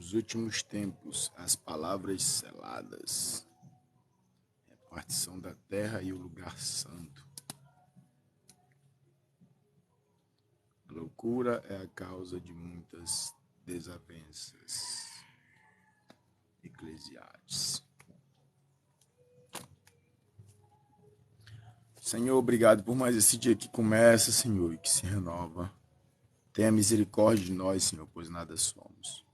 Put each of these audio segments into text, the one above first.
Nos últimos tempos, as palavras seladas, repartição da terra e o lugar santo. A loucura é a causa de muitas desavenças. Eclesiastes. Senhor, obrigado por mais esse dia que começa, Senhor, e que se renova. Tenha misericórdia de nós, Senhor, pois nada somos.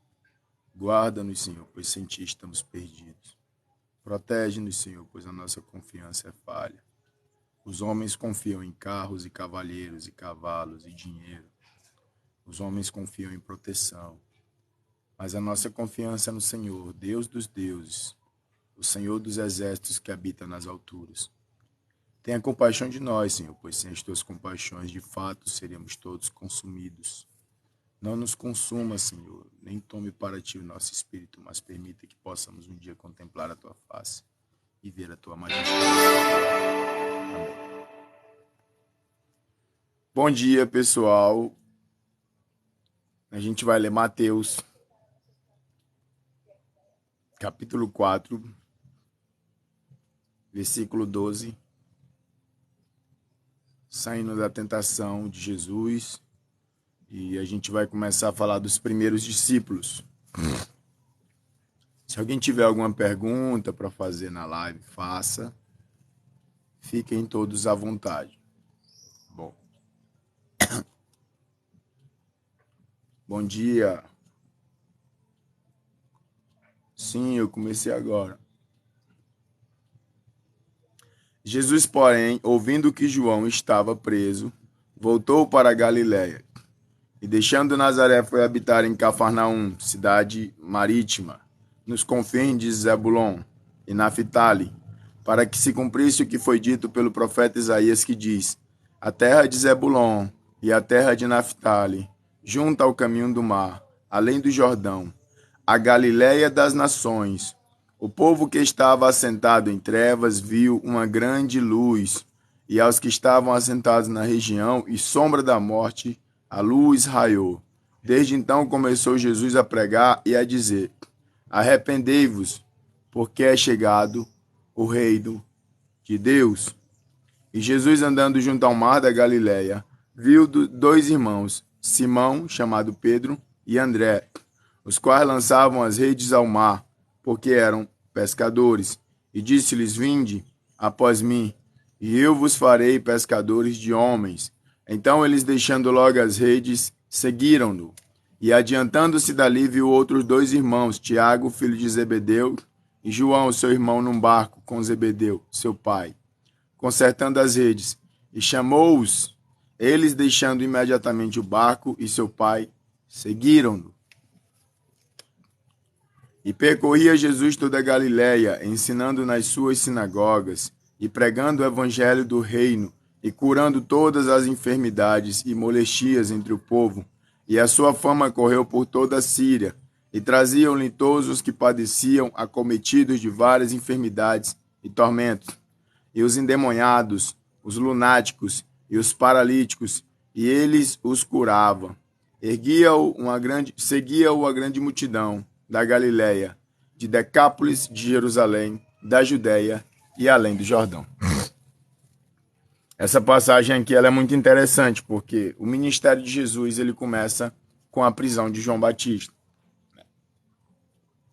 Guarda-nos, Senhor, pois sem Ti estamos perdidos. Protege-nos, Senhor, pois a nossa confiança é falha. Os homens confiam em carros e cavalheiros e cavalos e dinheiro. Os homens confiam em proteção. Mas a nossa confiança é no Senhor, Deus dos deuses, o Senhor dos exércitos que habita nas alturas. Tenha compaixão de nós, Senhor, pois sem as Tuas compaixões, de fato, seríamos todos consumidos. Não nos consuma, Senhor, nem tome para Ti o nosso espírito, mas permita que possamos um dia contemplar a Tua face e ver a Tua majestade. Amém. Bom dia, pessoal. A gente vai ler Mateus, capítulo 4, versículo 12. Saindo da tentação de Jesus, e a gente vai começar a falar dos primeiros discípulos. Se alguém tiver alguma pergunta para fazer na live, faça. Fiquem todos à vontade. Bom. Bom dia. Sim, eu comecei agora. Jesus, porém, ouvindo que João estava preso, voltou para a Galiléia. E deixando Nazaré, foi habitar em Cafarnaum, cidade marítima, nos confins de Zebulon e Naphtali, para que se cumprisse o que foi dito pelo profeta Isaías, que diz: a terra de Zebulon e a terra de Naphtali, junto ao caminho do mar, além do Jordão, a Galiléia das nações. O povo que estava assentado em trevas viu uma grande luz, e aos que estavam assentados na região e sombra da morte, a luz raiou. Desde então começou Jesus a pregar e a dizer: arrependei-vos, porque é chegado o reino de Deus. E Jesus, andando junto ao mar da Galiléia, viu dois irmãos, Simão, chamado Pedro, e André, os quais lançavam as redes ao mar, porque eram pescadores. E disse-lhes: vinde após mim, e eu vos farei pescadores de homens. Então eles, deixando logo as redes, seguiram-no. E adiantando-se dali, viu outros dois irmãos, Tiago, filho de Zebedeu, e João, seu irmão, num barco com Zebedeu, seu pai, consertando as redes. E chamou-os. Eles, deixando imediatamente o barco e seu pai, seguiram-no. E percorria Jesus toda a Galiléia, ensinando nas suas sinagogas, e pregando o evangelho do reino, e curando todas as enfermidades e molestias entre o povo. E a sua fama correu por toda a Síria, e traziam-lhe todos os que padeciam, acometidos de várias enfermidades e tormentos, e os endemoniados, os lunáticos e os paralíticos, e eles os curavam. Seguia-o a grande multidão da Galiléia, de Decápolis, de Jerusalém, da Judéia e além do Jordão. Essa passagem aqui ela é muito interessante, porque o ministério de Jesus ele começa com a prisão de João Batista.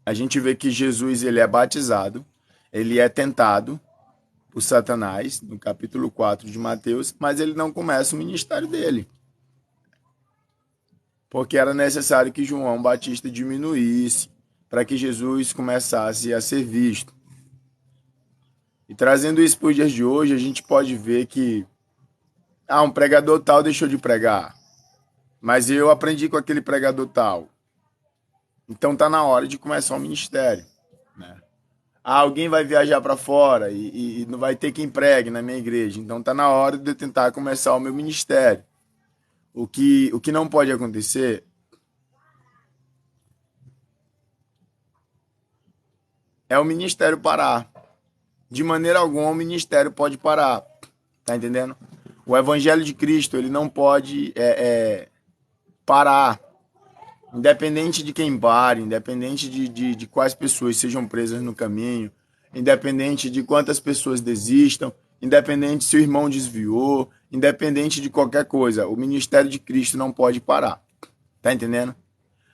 A gente vê que Jesus ele é batizado, ele é tentado por Satanás, no capítulo 4 de Mateus, mas ele não começa o ministério dele. Porque era necessário que João Batista diminuísse para que Jesus começasse a ser visto. E trazendo isso para os dias de hoje, a gente pode ver que um pregador tal deixou de pregar, mas eu aprendi com aquele pregador tal. Então está na hora de começar o ministério, né? Alguém vai viajar para fora e não vai ter quem pregue na minha igreja. Então está na hora de eu tentar começar o meu ministério. O que não pode acontecer é o ministério parar. De maneira alguma o ministério pode parar. Tá entendendo? O evangelho de Cristo ele não pode parar. Independente de quem pare, independente de quais pessoas sejam presas no caminho, independente de quantas pessoas desistam, independente se o irmão desviou, independente de qualquer coisa, o ministério de Cristo não pode parar. Tá entendendo?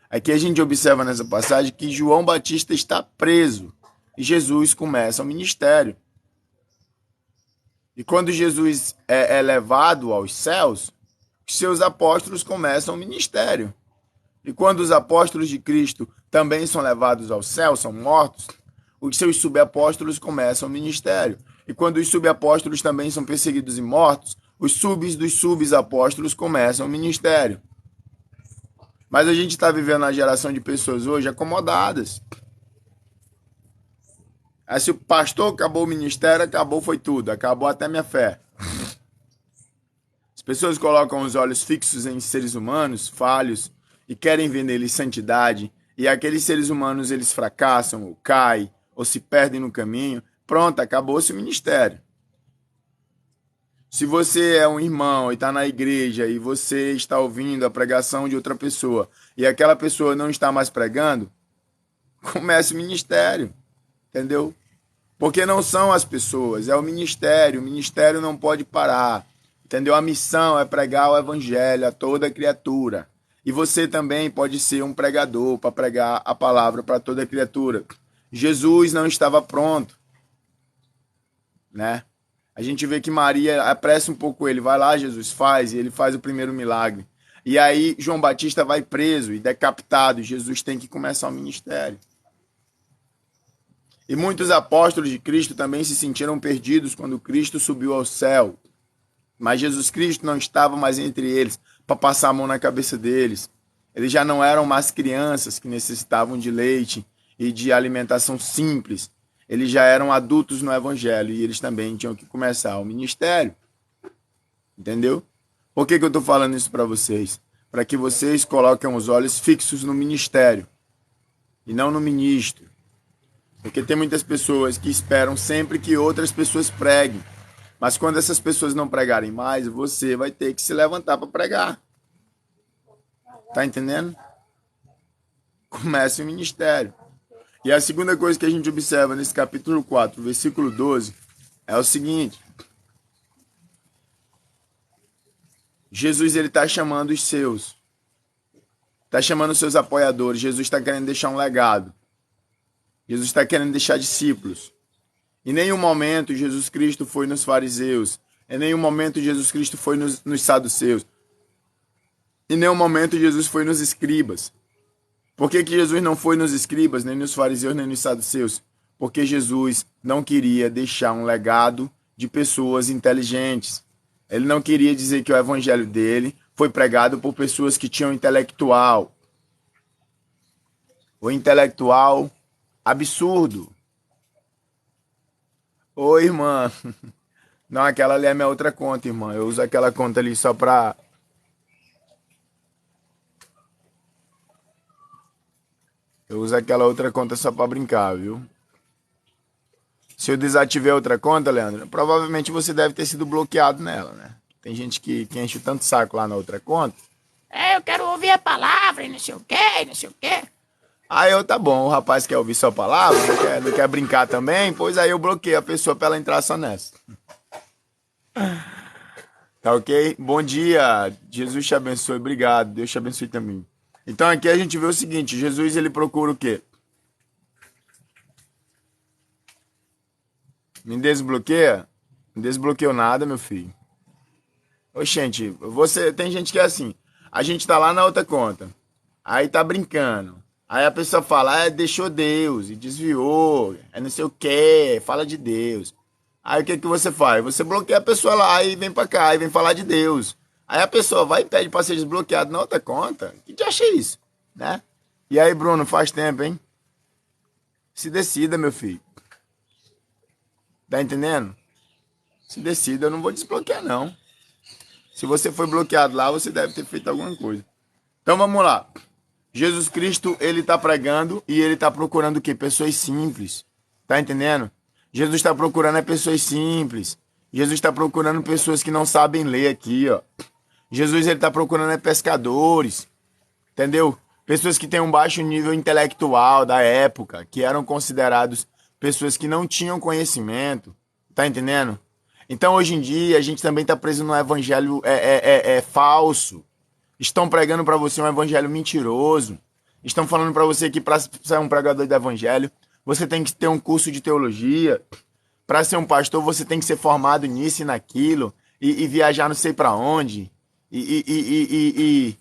Aqui a gente observa nessa passagem que João Batista está preso e Jesus começa o ministério. E quando Jesus é levado aos céus, seus apóstolos começam o ministério. E quando os apóstolos de Cristo também são levados ao céu, são mortos, os seus subapóstolos começam o ministério. E quando os subapóstolos também são perseguidos e mortos, os subs dos subapóstolos começam o ministério. Mas a gente está vivendo uma geração de pessoas hoje acomodadas. Aí se o pastor acabou o ministério, acabou foi tudo, acabou até minha fé. As pessoas colocam os olhos fixos em seres humanos, falhos, e querem ver neles santidade, e aqueles seres humanos eles fracassam, ou caem, ou se perdem no caminho. Pronto, acabou-se o ministério. Se você é um irmão e está na igreja e você está ouvindo a pregação de outra pessoa e aquela pessoa não está mais pregando, comece o ministério, entendeu? Porque não são as pessoas, é o ministério não pode parar, entendeu? A missão é pregar o evangelho a toda criatura. E você também pode ser um pregador para pregar a palavra para toda criatura. Jesus não estava pronto, né? A gente vê que Maria apressa um pouco ele. Vai lá, Jesus, faz. E ele faz o primeiro milagre. E aí João Batista vai preso e decapitado. E Jesus tem que começar o ministério. E muitos apóstolos de Cristo também se sentiram perdidos quando Cristo subiu ao céu. Mas Jesus Cristo não estava mais entre eles para passar a mão na cabeça deles. Eles já não eram mais crianças que necessitavam de leite e de alimentação simples. Eles já eram adultos no evangelho e eles também tinham que começar o ministério. Entendeu? Por que eu estou falando isso para vocês? Para que vocês coloquem os olhos fixos no ministério e não no ministro. Porque tem muitas pessoas que esperam sempre que outras pessoas preguem. Mas quando essas pessoas não pregarem mais, você vai ter que se levantar para pregar. Tá entendendo? Comece o ministério. E a segunda coisa que a gente observa nesse capítulo 4, versículo 12, é o seguinte. Jesus ele está chamando os seus. Está chamando os seus apoiadores. Jesus está querendo deixar um legado. Jesus está querendo deixar discípulos. Em nenhum momento Jesus Cristo foi nos fariseus. Em nenhum momento Jesus Cristo foi nos saduceus. Em nenhum momento Jesus foi nos escribas. Por que Jesus não foi nos escribas, nem nos fariseus, nem nos saduceus? Porque Jesus não queria deixar um legado de pessoas inteligentes. Ele não queria dizer que o evangelho dele foi pregado por pessoas que tinham intelectual. O intelectual absurdo. Ô, irmã. Não, aquela ali é minha outra conta, irmã. Eu uso aquela conta ali só pra... Eu uso aquela outra conta só pra brincar, viu? Se eu desativei a outra conta, Leandro, provavelmente você deve ter sido bloqueado nela, né? Tem gente que enche tanto saco lá na outra conta. Eu quero ouvir a palavra e não sei o quê, não sei o quê. Aí eu, tá bom, o rapaz quer ouvir sua palavra, não quer brincar também, pois aí eu bloqueei a pessoa pra ela entrar só nessa. Tá ok? Bom dia, Jesus te abençoe, obrigado, Deus te abençoe também. Então aqui a gente vê o seguinte, Jesus ele procura o quê? Me desbloqueia? Não desbloqueou nada, meu filho. Oxente, você, tem gente que é assim, a gente tá lá na outra conta, aí tá brincando, aí a pessoa fala, deixou Deus, e desviou, não sei o que, fala de Deus. Aí o que você faz? Você bloqueia a pessoa lá e vem pra cá, e vem falar de Deus. Aí a pessoa vai e pede pra ser desbloqueado na outra conta. Que te acha isso, né? E aí, Bruno, faz tempo, hein? Se decida, meu filho. Tá entendendo? Se decida, eu não vou desbloquear, não. Se você foi bloqueado lá, você deve ter feito alguma coisa. Então vamos lá. Jesus Cristo, ele tá pregando e ele tá procurando o quê? Pessoas simples. Tá entendendo? Jesus está procurando pessoas simples. Jesus está procurando pessoas que não sabem ler aqui, ó. Jesus ele está procurando pescadores, entendeu? pessoas que têm um baixo nível intelectual da época, que eram considerados pessoas que não tinham conhecimento, tá entendendo? Então, hoje em dia, a gente também está preso num evangelho falso. Estão pregando para você um evangelho mentiroso. Estão falando para você que para ser um pregador do evangelho, você tem que ter um curso de teologia. Para ser um pastor, você tem que ser formado nisso e naquilo. E viajar não sei para onde. E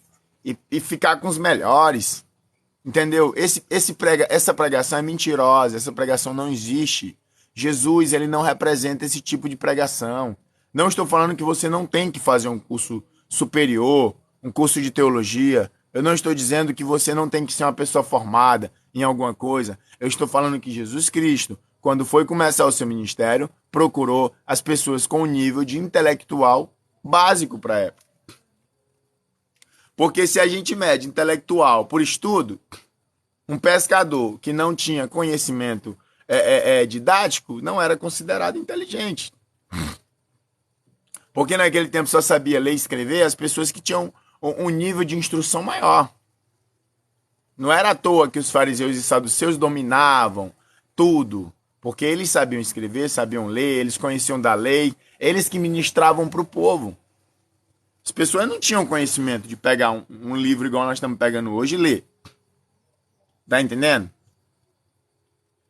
ficar com os melhores. Entendeu? Essa pregação é mentirosa. Essa pregação não existe. Jesus, ele não representa esse tipo de pregação. Não estou falando que você não tem que fazer um curso superior, um curso de teologia. Eu não estou dizendo que você não tem que ser uma pessoa formada em alguma coisa. Eu estou falando que Jesus Cristo, quando foi começar o seu ministério, procurou as pessoas com um nível de intelectual básico para a época. Porque se a gente mede intelectual por estudo, um pescador que não tinha conhecimento didático não era considerado inteligente. Porque naquele tempo só sabia ler e escrever as pessoas que tinham um nível de instrução maior. Não era à toa que os fariseus e saduceus dominavam tudo, porque eles sabiam escrever, sabiam ler, eles conheciam da lei, eles que ministravam para o povo. As pessoas não tinham conhecimento de pegar um livro igual nós estamos pegando hoje e ler. Tá entendendo?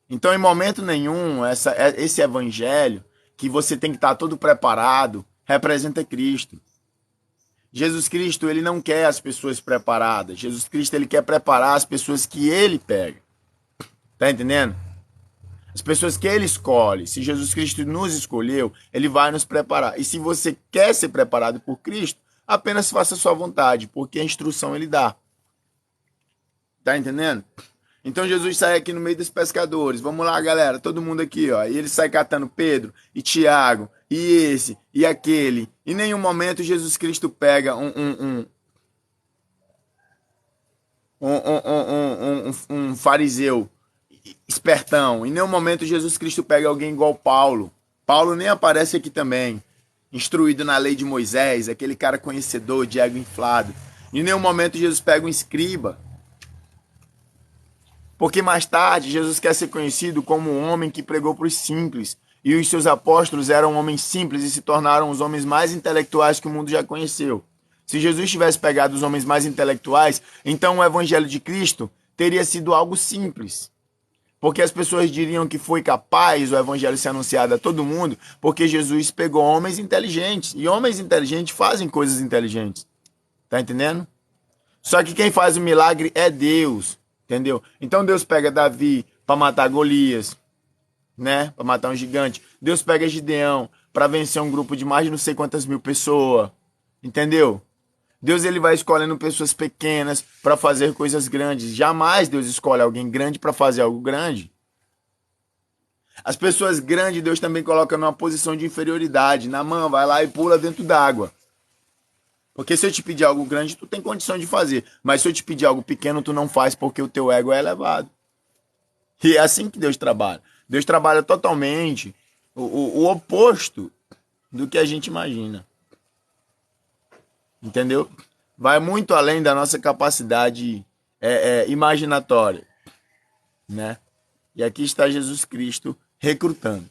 Então, em momento nenhum, esse evangelho, que você tem que estar todo preparado, representa Cristo. Jesus Cristo, ele não quer as pessoas preparadas. Jesus Cristo, ele quer preparar as pessoas que ele pega. Tá entendendo? As pessoas que ele escolhe. Se Jesus Cristo nos escolheu, ele vai nos preparar. E se você quer ser preparado por Cristo, apenas faça a sua vontade, porque a instrução ele dá. Tá entendendo? Então Jesus sai aqui no meio dos pescadores. Vamos lá, galera, todo mundo aqui, ó. E ele sai catando Pedro e Tiago, e esse, e aquele. Em nenhum momento Jesus Cristo pega um fariseu espertão. Em nenhum momento Jesus Cristo pega alguém igual Paulo. Paulo nem aparece aqui também. Instruído na lei de Moisés, aquele cara conhecedor de ego inflado. Em nenhum momento Jesus pega um escriba. Porque mais tarde, Jesus quer ser conhecido como um homem que pregou para os simples. E os seus apóstolos eram homens simples e se tornaram os homens mais intelectuais que o mundo já conheceu. Se Jesus tivesse pegado os homens mais intelectuais, então o evangelho de Cristo teria sido algo simples. Porque as pessoas diriam que foi capaz o evangelho ser anunciado a todo mundo, porque Jesus pegou homens inteligentes. E homens inteligentes fazem coisas inteligentes. Tá entendendo? Só que quem faz o milagre é Deus. Entendeu? Então Deus pega Davi para matar Golias, né? Para matar um gigante. Deus pega Gideão para vencer um grupo de mais de não sei quantas mil pessoas. Entendeu? Deus ele vai escolhendo pessoas pequenas para fazer coisas grandes. Jamais Deus escolhe alguém grande para fazer algo grande. As pessoas grandes Deus também coloca numa posição de inferioridade. Naamã, vai lá e pula dentro d'água. Porque se eu te pedir algo grande, tu tem condição de fazer. Mas se eu te pedir algo pequeno, tu não faz porque o teu ego é elevado. E é assim que Deus trabalha. Deus trabalha totalmente o oposto do que a gente imagina. Entendeu? Vai muito além da nossa capacidade imaginatória. Né? E aqui está Jesus Cristo recrutando.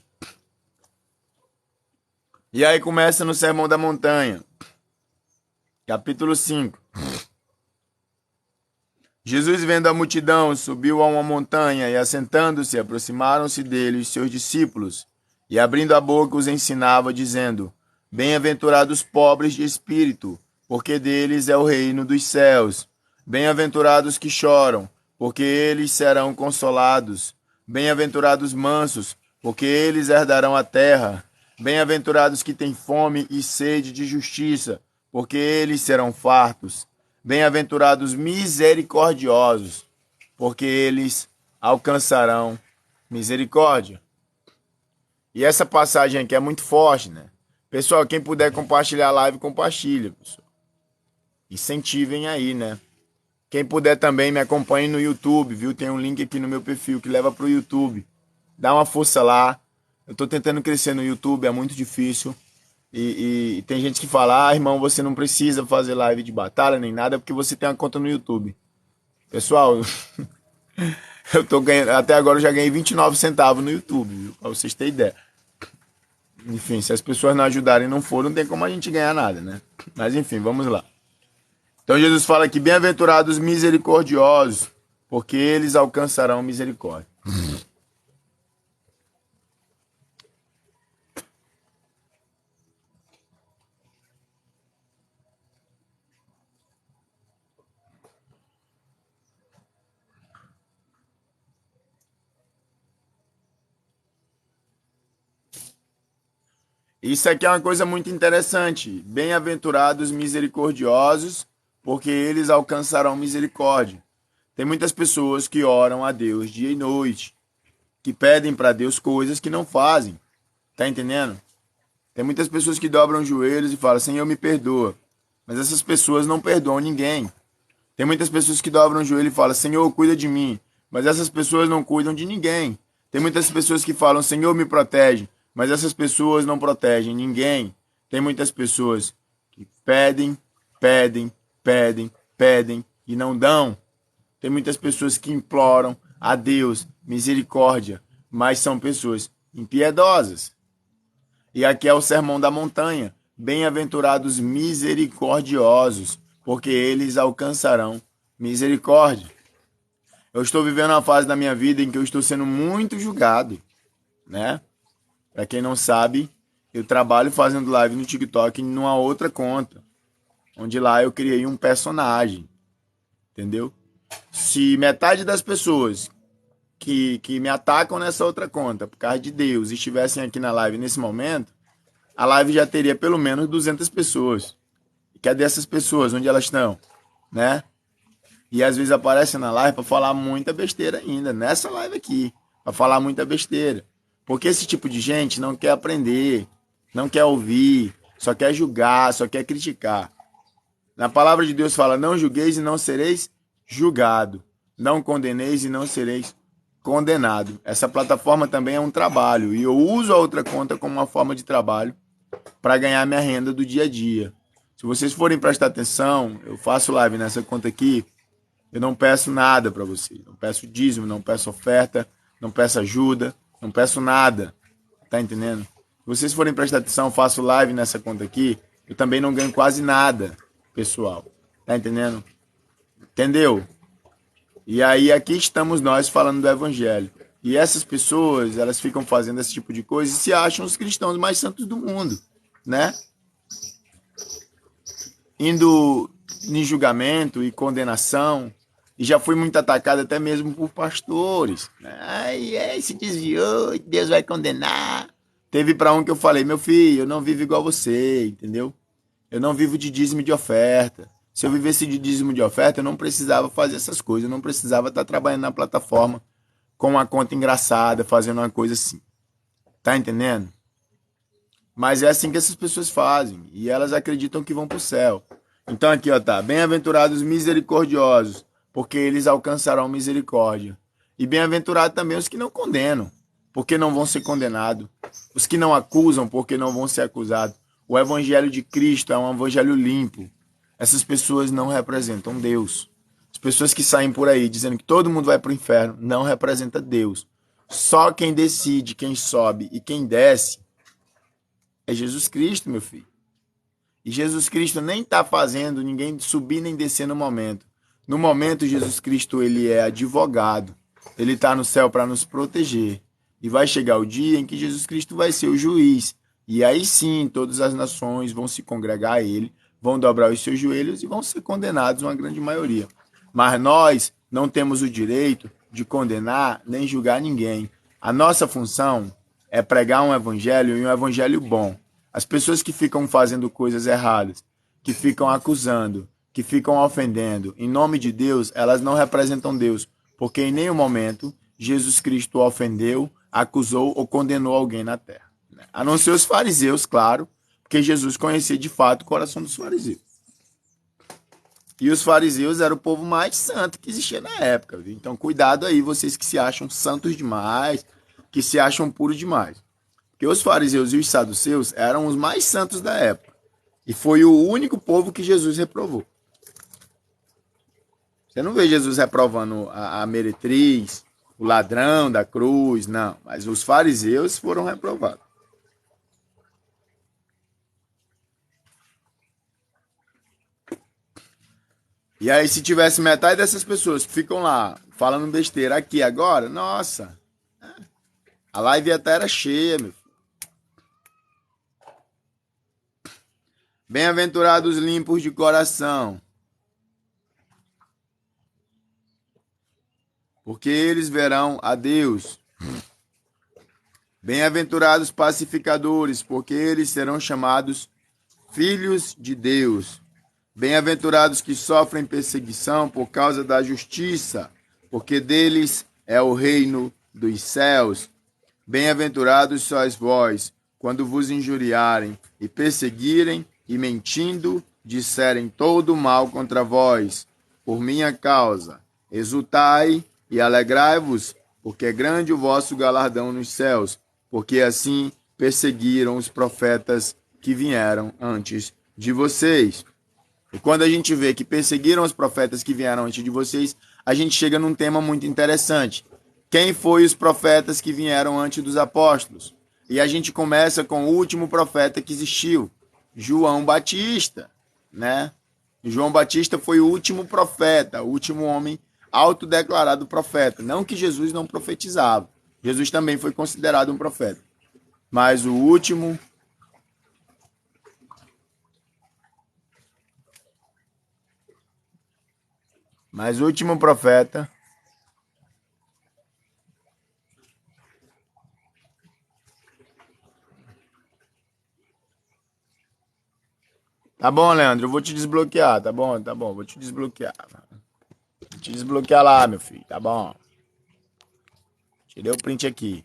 E aí começa no Sermão da Montanha. Capítulo 5. Jesus, vendo a multidão, subiu a uma montanha e, assentando-se, aproximaram-se dele os seus discípulos. E, abrindo a boca, os ensinava, dizendo: Bem-aventurados pobres de espírito, porque deles é o reino dos céus. Bem-aventurados que choram, porque eles serão consolados. Bem-aventurados mansos, porque eles herdarão a terra. Bem-aventurados que têm fome e sede de justiça, porque eles serão fartos. Bem-aventurados misericordiosos, porque eles alcançarão misericórdia. E essa passagem aqui é muito forte, né? Pessoal, quem puder compartilhar a live, compartilha, pessoal. Incentivem aí, né? Quem puder também me acompanhe no YouTube, viu? Tem um link aqui no meu perfil que leva para o YouTube. Dá uma força lá. Eu tô tentando crescer no YouTube, é muito difícil. E tem gente que fala: irmão, você não precisa fazer live de batalha nem nada porque você tem uma conta no YouTube. Pessoal, eu tô ganhando, até agora eu já ganhei 29 centavos no YouTube, viu? Pra vocês terem ideia. Enfim, se as pessoas não ajudarem e não forem, não tem como a gente ganhar nada, né? Mas enfim, vamos lá. Então Jesus fala que bem-aventurados misericordiosos, porque eles alcançarão misericórdia. Isso aqui é uma coisa muito interessante. Bem-aventurados misericordiosos, porque eles alcançarão misericórdia. Tem muitas pessoas que oram a Deus dia e noite, que pedem para Deus coisas que não fazem. Tá entendendo? Tem muitas pessoas que dobram os joelhos e falam, Senhor, me perdoa. Mas essas pessoas não perdoam ninguém. Tem muitas pessoas que dobram o joelho e falam, Senhor, cuida de mim. Mas essas pessoas não cuidam de ninguém. Tem muitas pessoas que falam, Senhor, me protege. Mas essas pessoas não protegem ninguém. Tem muitas pessoas que pedem, pedem, pedem, pedem e não dão. Tem muitas pessoas que imploram a Deus misericórdia, mas são pessoas impiedosas. E aqui é o sermão da montanha. Bem-aventurados misericordiosos, porque eles alcançarão misericórdia. Eu estou vivendo uma fase da minha vida em que eu estou sendo muito julgado, né? Para quem não sabe, eu trabalho fazendo live no TikTok numa outra conta, onde lá eu criei um personagem, entendeu? Se metade das pessoas que me atacam nessa outra conta, por causa de Deus, estivessem aqui na live nesse momento, a live já teria pelo menos 200 pessoas. E cadê essas pessoas? Onde elas estão? Né? E às vezes aparecem na live para falar muita besteira ainda, nessa live aqui, para falar muita besteira. Porque esse tipo de gente não quer aprender, não quer ouvir, só quer julgar, só quer criticar. Na palavra de Deus fala, não julgueis e não sereis julgado. Não condeneis e não sereis condenado. Essa plataforma também é um trabalho e eu uso a outra conta como uma forma de trabalho para ganhar minha renda do dia a dia. Se vocês forem prestar atenção, eu faço live nessa conta aqui, eu não peço nada para vocês. Não peço dízimo, não peço oferta, não peço ajuda, não peço nada. Tá entendendo? Se vocês forem prestar atenção, eu faço live nessa conta aqui, eu também não ganho quase nada, pessoal. Tá entendendo? Entendeu? E aí aqui estamos nós falando do evangelho. E essas pessoas, elas ficam fazendo esse tipo de coisa e se acham os cristãos mais santos do mundo, né? Indo em julgamento e condenação. E já fui muito atacado até mesmo por pastores. Ai, se desviou, Deus vai condenar. Teve para um que eu falei, meu filho, eu não vivo igual você, entendeu? Eu não vivo de dízimo e de oferta. Se eu vivesse de dízimo de oferta, eu não precisava fazer essas coisas. Eu não precisava estar trabalhando na plataforma com uma conta engraçada, fazendo uma coisa assim. Tá entendendo? Mas é assim que essas pessoas fazem. E elas acreditam que vão pro céu. Então aqui, ó, tá. Bem-aventurados misericordiosos, porque eles alcançarão misericórdia. E bem-aventurados também os que não condenam, porque não vão ser condenados. Os que não acusam, porque não vão ser acusados. O evangelho de Cristo é um evangelho limpo. Essas pessoas não representam Deus. As pessoas que saem por aí dizendo que todo mundo vai para o inferno não representa Deus. Só quem decide, quem sobe e quem desce é Jesus Cristo, meu filho. E Jesus Cristo nem está fazendo ninguém subir nem descer no momento. No momento, Jesus Cristo ele é advogado. Ele está no céu para nos proteger. E vai chegar o dia em que Jesus Cristo vai ser o juiz. E aí sim, todas as nações vão se congregar a ele, vão dobrar os seus joelhos e vão ser condenados, uma grande maioria. Mas nós não temos o direito de condenar nem julgar ninguém. A nossa função é pregar um evangelho e um evangelho bom. As pessoas que ficam fazendo coisas erradas, que ficam acusando, que ficam ofendendo, em nome de Deus, elas não representam Deus, porque em nenhum momento Jesus Cristo ofendeu, acusou ou condenou alguém na terra. A não ser os fariseus, claro, porque Jesus conhecia de fato o coração dos fariseus. E os fariseus eram o povo mais santo que existia na época. Viu? Então, cuidado aí, vocês que se acham santos demais, que se acham puros demais. Porque os fariseus e os saduceus eram os mais santos da época. E foi o único povo que Jesus reprovou. Você não vê Jesus reprovando a meretriz, o ladrão da cruz, não. Mas os fariseus foram reprovados. E aí, se tivesse metade dessas pessoas que ficam lá falando besteira aqui agora, nossa, a live até era cheia, meu filho. Bem-aventurados limpos de coração, porque eles verão a Deus. Bem-aventurados pacificadores, porque eles serão chamados filhos de Deus. Bem-aventurados que sofrem perseguição por causa da justiça, porque deles é o reino dos céus. Bem-aventurados sois vós, quando vos injuriarem e perseguirem e mentindo disserem todo mal contra vós, por minha causa. Exultai e alegrai-vos, porque é grande o vosso galardão nos céus, porque assim perseguiram os profetas que vieram antes de vocês. E quando a gente vê que perseguiram os profetas que vieram antes de vocês, a gente chega num tema muito interessante. Quem foi os profetas que vieram antes dos apóstolos? E a gente começa com o último profeta que existiu, João Batista, né? João Batista foi o último profeta, o último homem autodeclarado profeta. Não que Jesus não profetizava. Jesus também foi considerado um profeta. Mas o último profeta Tá bom, Leandro, eu vou te desbloquear, tá bom, vou te desbloquear. Vou te desbloquear lá, meu filho, tá bom. Tirei o print aqui.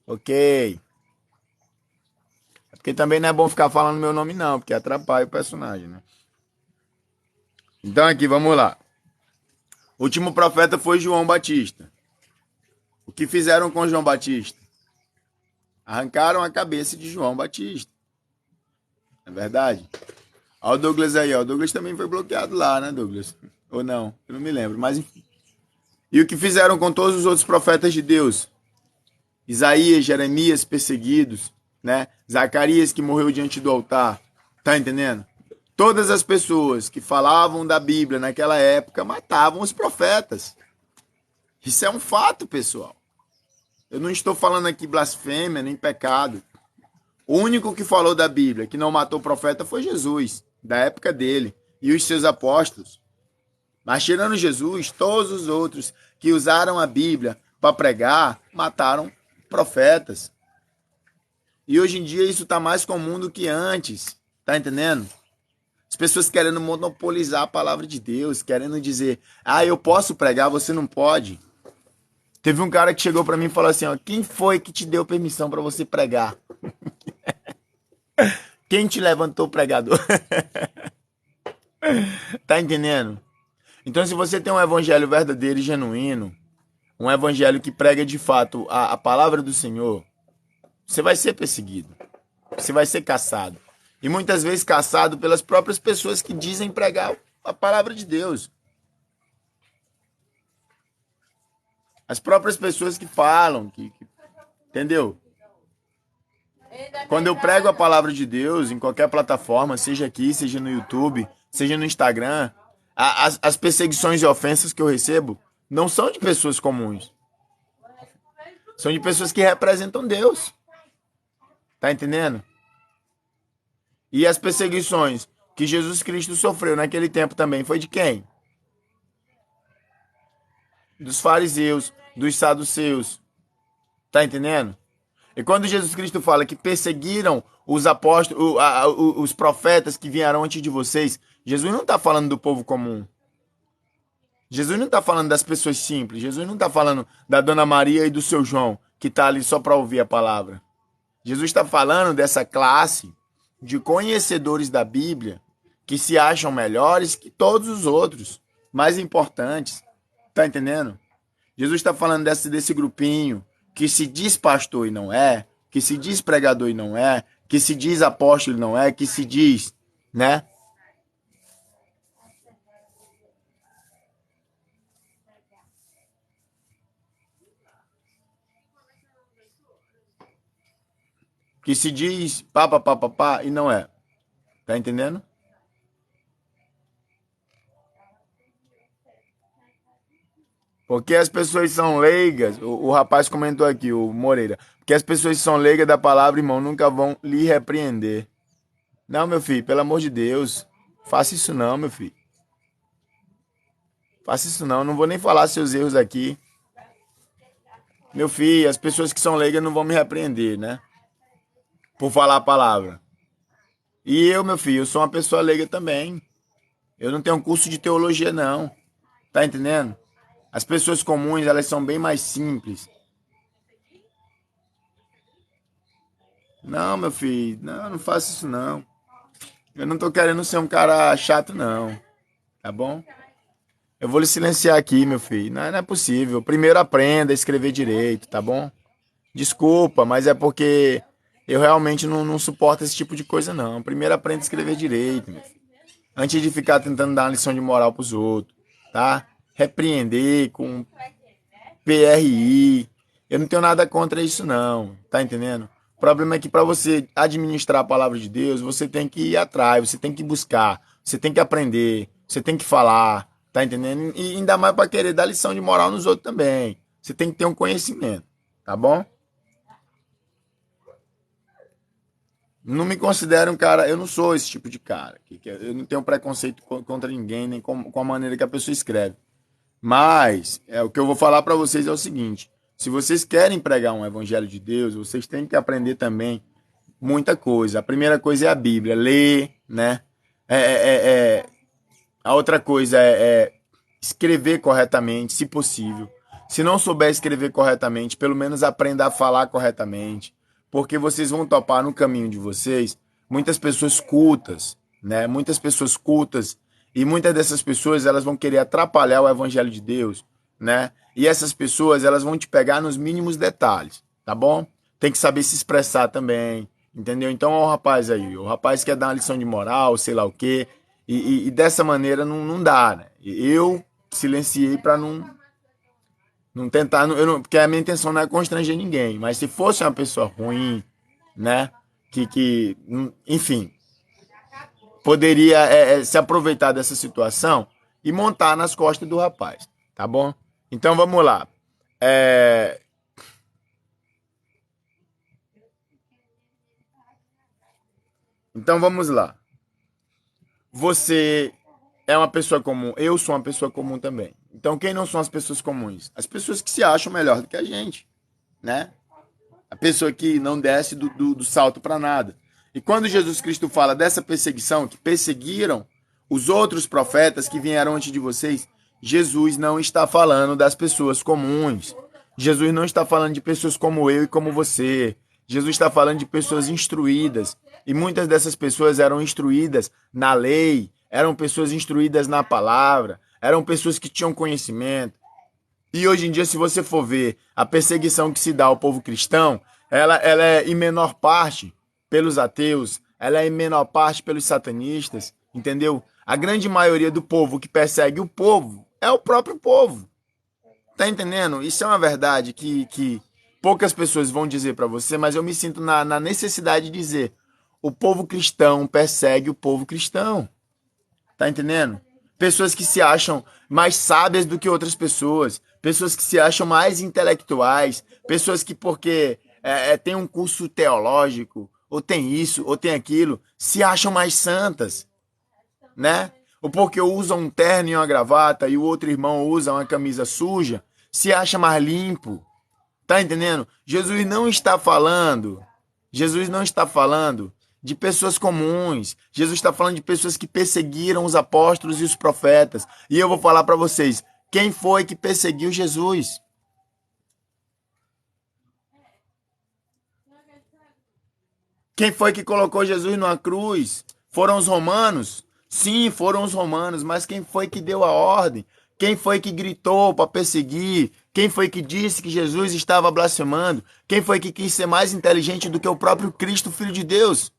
Ok. É porque também não é bom ficar falando meu nome não, porque atrapalha o personagem, né? Então aqui, vamos lá. O último profeta foi João Batista. O que fizeram com João Batista? Arrancaram a cabeça de João Batista. Não é verdade? Olha o Douglas aí, ó. O Douglas também foi bloqueado lá, né, Douglas? Ou não? Eu não me lembro, mas enfim. E o que fizeram com todos os outros profetas de Deus? Isaías, Jeremias perseguidos, né? Zacarias que morreu diante do altar. Tá entendendo? Todas as pessoas que falavam da Bíblia naquela época matavam os profetas. Isso é um fato, pessoal. Eu não estou falando aqui blasfêmia nem pecado. O único que falou da Bíblia, que não matou o profeta, foi Jesus, da época dele, e os seus apóstolos. Mas tirando Jesus, todos os outros que usaram a Bíblia para pregar, mataram profetas. E hoje em dia isso está mais comum do que antes. Tá entendendo? As pessoas querendo monopolizar a palavra de Deus, querendo dizer, eu posso pregar, você não pode. Teve um cara que chegou para mim e falou assim, ó, quem foi que te deu permissão para você pregar? Quem te levantou pregador? Tá entendendo? Então, se você tem um evangelho verdadeiro e genuíno, um evangelho que prega de fato a palavra do Senhor, você vai ser perseguido. Você vai ser caçado. E muitas vezes caçado pelas próprias pessoas que dizem pregar a palavra de Deus. As próprias pessoas que falam, entendeu? Quando eu prego a palavra de Deus em qualquer plataforma, seja aqui, seja no YouTube, seja no Instagram, as perseguições e ofensas que eu recebo não são de pessoas comuns. São de pessoas que representam Deus. Tá entendendo? E as perseguições que Jesus Cristo sofreu naquele tempo também foi de quem? Dos fariseus, dos saduceus. Tá entendendo? E quando Jesus Cristo fala que perseguiram os apóstolos, os profetas que vieram antes de vocês, Jesus não está falando do povo comum. Jesus não está falando das pessoas simples. Jesus não está falando da Dona Maria e do seu João, que está ali só para ouvir a palavra. Jesus está falando dessa classe de conhecedores da Bíblia que se acham melhores que todos os outros, mais importantes. Tá entendendo? Jesus está falando desse grupinho que se diz pastor e não é, que se diz pregador e não é, que se diz apóstolo e não é, que se diz, né? que se diz pá, pá, pá, pá, pá, e não é. Tá entendendo? Porque as pessoas são leigas, o rapaz comentou aqui, o Moreira, porque as pessoas são leigas da palavra, irmão, nunca vão lhe repreender. Não, meu filho, pelo amor de Deus, faça isso não, meu filho. Faça isso não vou nem falar seus erros aqui. Meu filho, as pessoas que são leigas não vão me repreender, né? Por falar a palavra. E eu, meu filho, eu sou uma pessoa leiga também. Eu não tenho um curso de teologia, não. Tá entendendo? As pessoas comuns, elas são bem mais simples. Não, meu filho, não faça isso não. Eu não tô querendo ser um cara chato, não. Tá bom? Eu vou lhe silenciar aqui, meu filho. Não é possível. Primeiro aprenda a escrever direito, tá bom? Desculpa, mas é porque eu realmente não suporto esse tipo de coisa, não. Primeiro aprenda a escrever direito, meu filho. Antes de ficar tentando dar uma lição de moral pros outros, tá? Repreender com PRI. Eu não tenho nada contra isso, não. Tá entendendo? O problema é que para você administrar a palavra de Deus, você tem que ir atrás, você tem que buscar, você tem que aprender, você tem que falar, tá entendendo? E ainda mais para querer dar lição de moral nos outros também. Você tem que ter um conhecimento, tá bom? Não me considero um cara, eu não sou esse tipo de cara. Eu não tenho preconceito contra ninguém, nem com a maneira que a pessoa escreve. Mas o que eu vou falar para vocês é o seguinte: se vocês querem pregar um evangelho de Deus, vocês têm que aprender também muita coisa. A primeira coisa é a Bíblia, ler, né? É, é, é, a outra coisa é escrever corretamente, se possível. Se não souber escrever corretamente, pelo menos aprenda a falar corretamente, porque vocês vão topar no caminho de vocês muitas pessoas cultas, né? Muitas pessoas cultas, e muitas dessas pessoas elas vão querer atrapalhar o evangelho de Deus, né? E essas pessoas elas vão te pegar nos mínimos detalhes, tá bom? Tem que saber se expressar também, entendeu? Então, ó, o rapaz aí, o rapaz quer dar uma lição de moral, sei lá o quê, e dessa maneira não dá, né? Eu silenciei para não tentar, porque a minha intenção não é constranger ninguém, mas se fosse uma pessoa ruim, né? Enfim, poderia se aproveitar dessa situação e montar nas costas do rapaz, tá bom? Então vamos lá. Então vamos lá. Você é uma pessoa comum, eu sou uma pessoa comum também. Então quem não são as pessoas comuns? As pessoas que se acham melhor do que a gente, né? A pessoa que não desce do salto para nada. E quando Jesus Cristo fala dessa perseguição, que perseguiram os outros profetas que vieram antes de vocês, Jesus não está falando das pessoas comuns. Jesus não está falando de pessoas como eu e como você. Jesus está falando de pessoas instruídas. E muitas dessas pessoas eram instruídas na lei, eram pessoas instruídas na palavra, eram pessoas que tinham conhecimento. E hoje em dia, se você for ver a perseguição que se dá ao povo cristão, ela é em menor parte pelos ateus, ela é em menor parte pelos satanistas, entendeu? A grande maioria do povo que persegue o povo é o próprio povo. Tá entendendo? Isso é uma verdade que poucas pessoas vão dizer para você, mas eu me sinto na necessidade de dizer. O povo cristão persegue o povo cristão. Tá entendendo? Pessoas que se acham mais sábias do que outras pessoas, pessoas que se acham mais intelectuais, pessoas que porque tem um curso teológico, ou tem isso, ou tem aquilo, se acham mais santas, né? Ou porque usam um terno e uma gravata e o outro irmão usa uma camisa suja, se acha mais limpo. Tá entendendo? Jesus não está falando de pessoas comuns. Jesus está falando de pessoas que perseguiram os apóstolos e os profetas. E eu vou falar para vocês, quem foi que perseguiu Jesus? Quem foi que colocou Jesus numa cruz? Foram os romanos? Sim, foram os romanos, mas quem foi que deu a ordem? Quem foi que gritou para perseguir? Quem foi que disse que Jesus estava blasfemando? Quem foi que quis ser mais inteligente do que o próprio Cristo, Filho de Deus?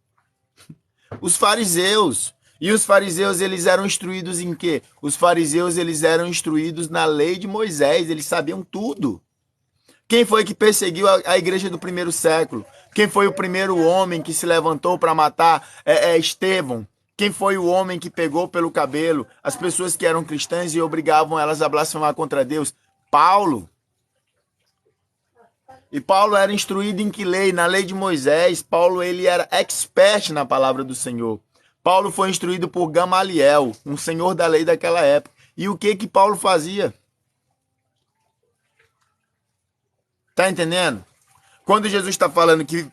Os fariseus. E os fariseus, eles eram instruídos em quê? Os fariseus, eles eram instruídos na lei de Moisés, eles sabiam tudo. Quem foi que perseguiu a igreja do primeiro século? Quem foi o primeiro homem que se levantou para matar Estevão? Quem foi o homem que pegou pelo cabelo as pessoas que eram cristãs e obrigavam elas a blasfemar contra Deus? Paulo. E Paulo era instruído em que lei? Na lei de Moisés. Paulo ele era expert na palavra do Senhor. Paulo foi instruído por Gamaliel, um senhor da lei daquela época. E o que Paulo fazia? Tá entendendo? Quando Jesus está falando que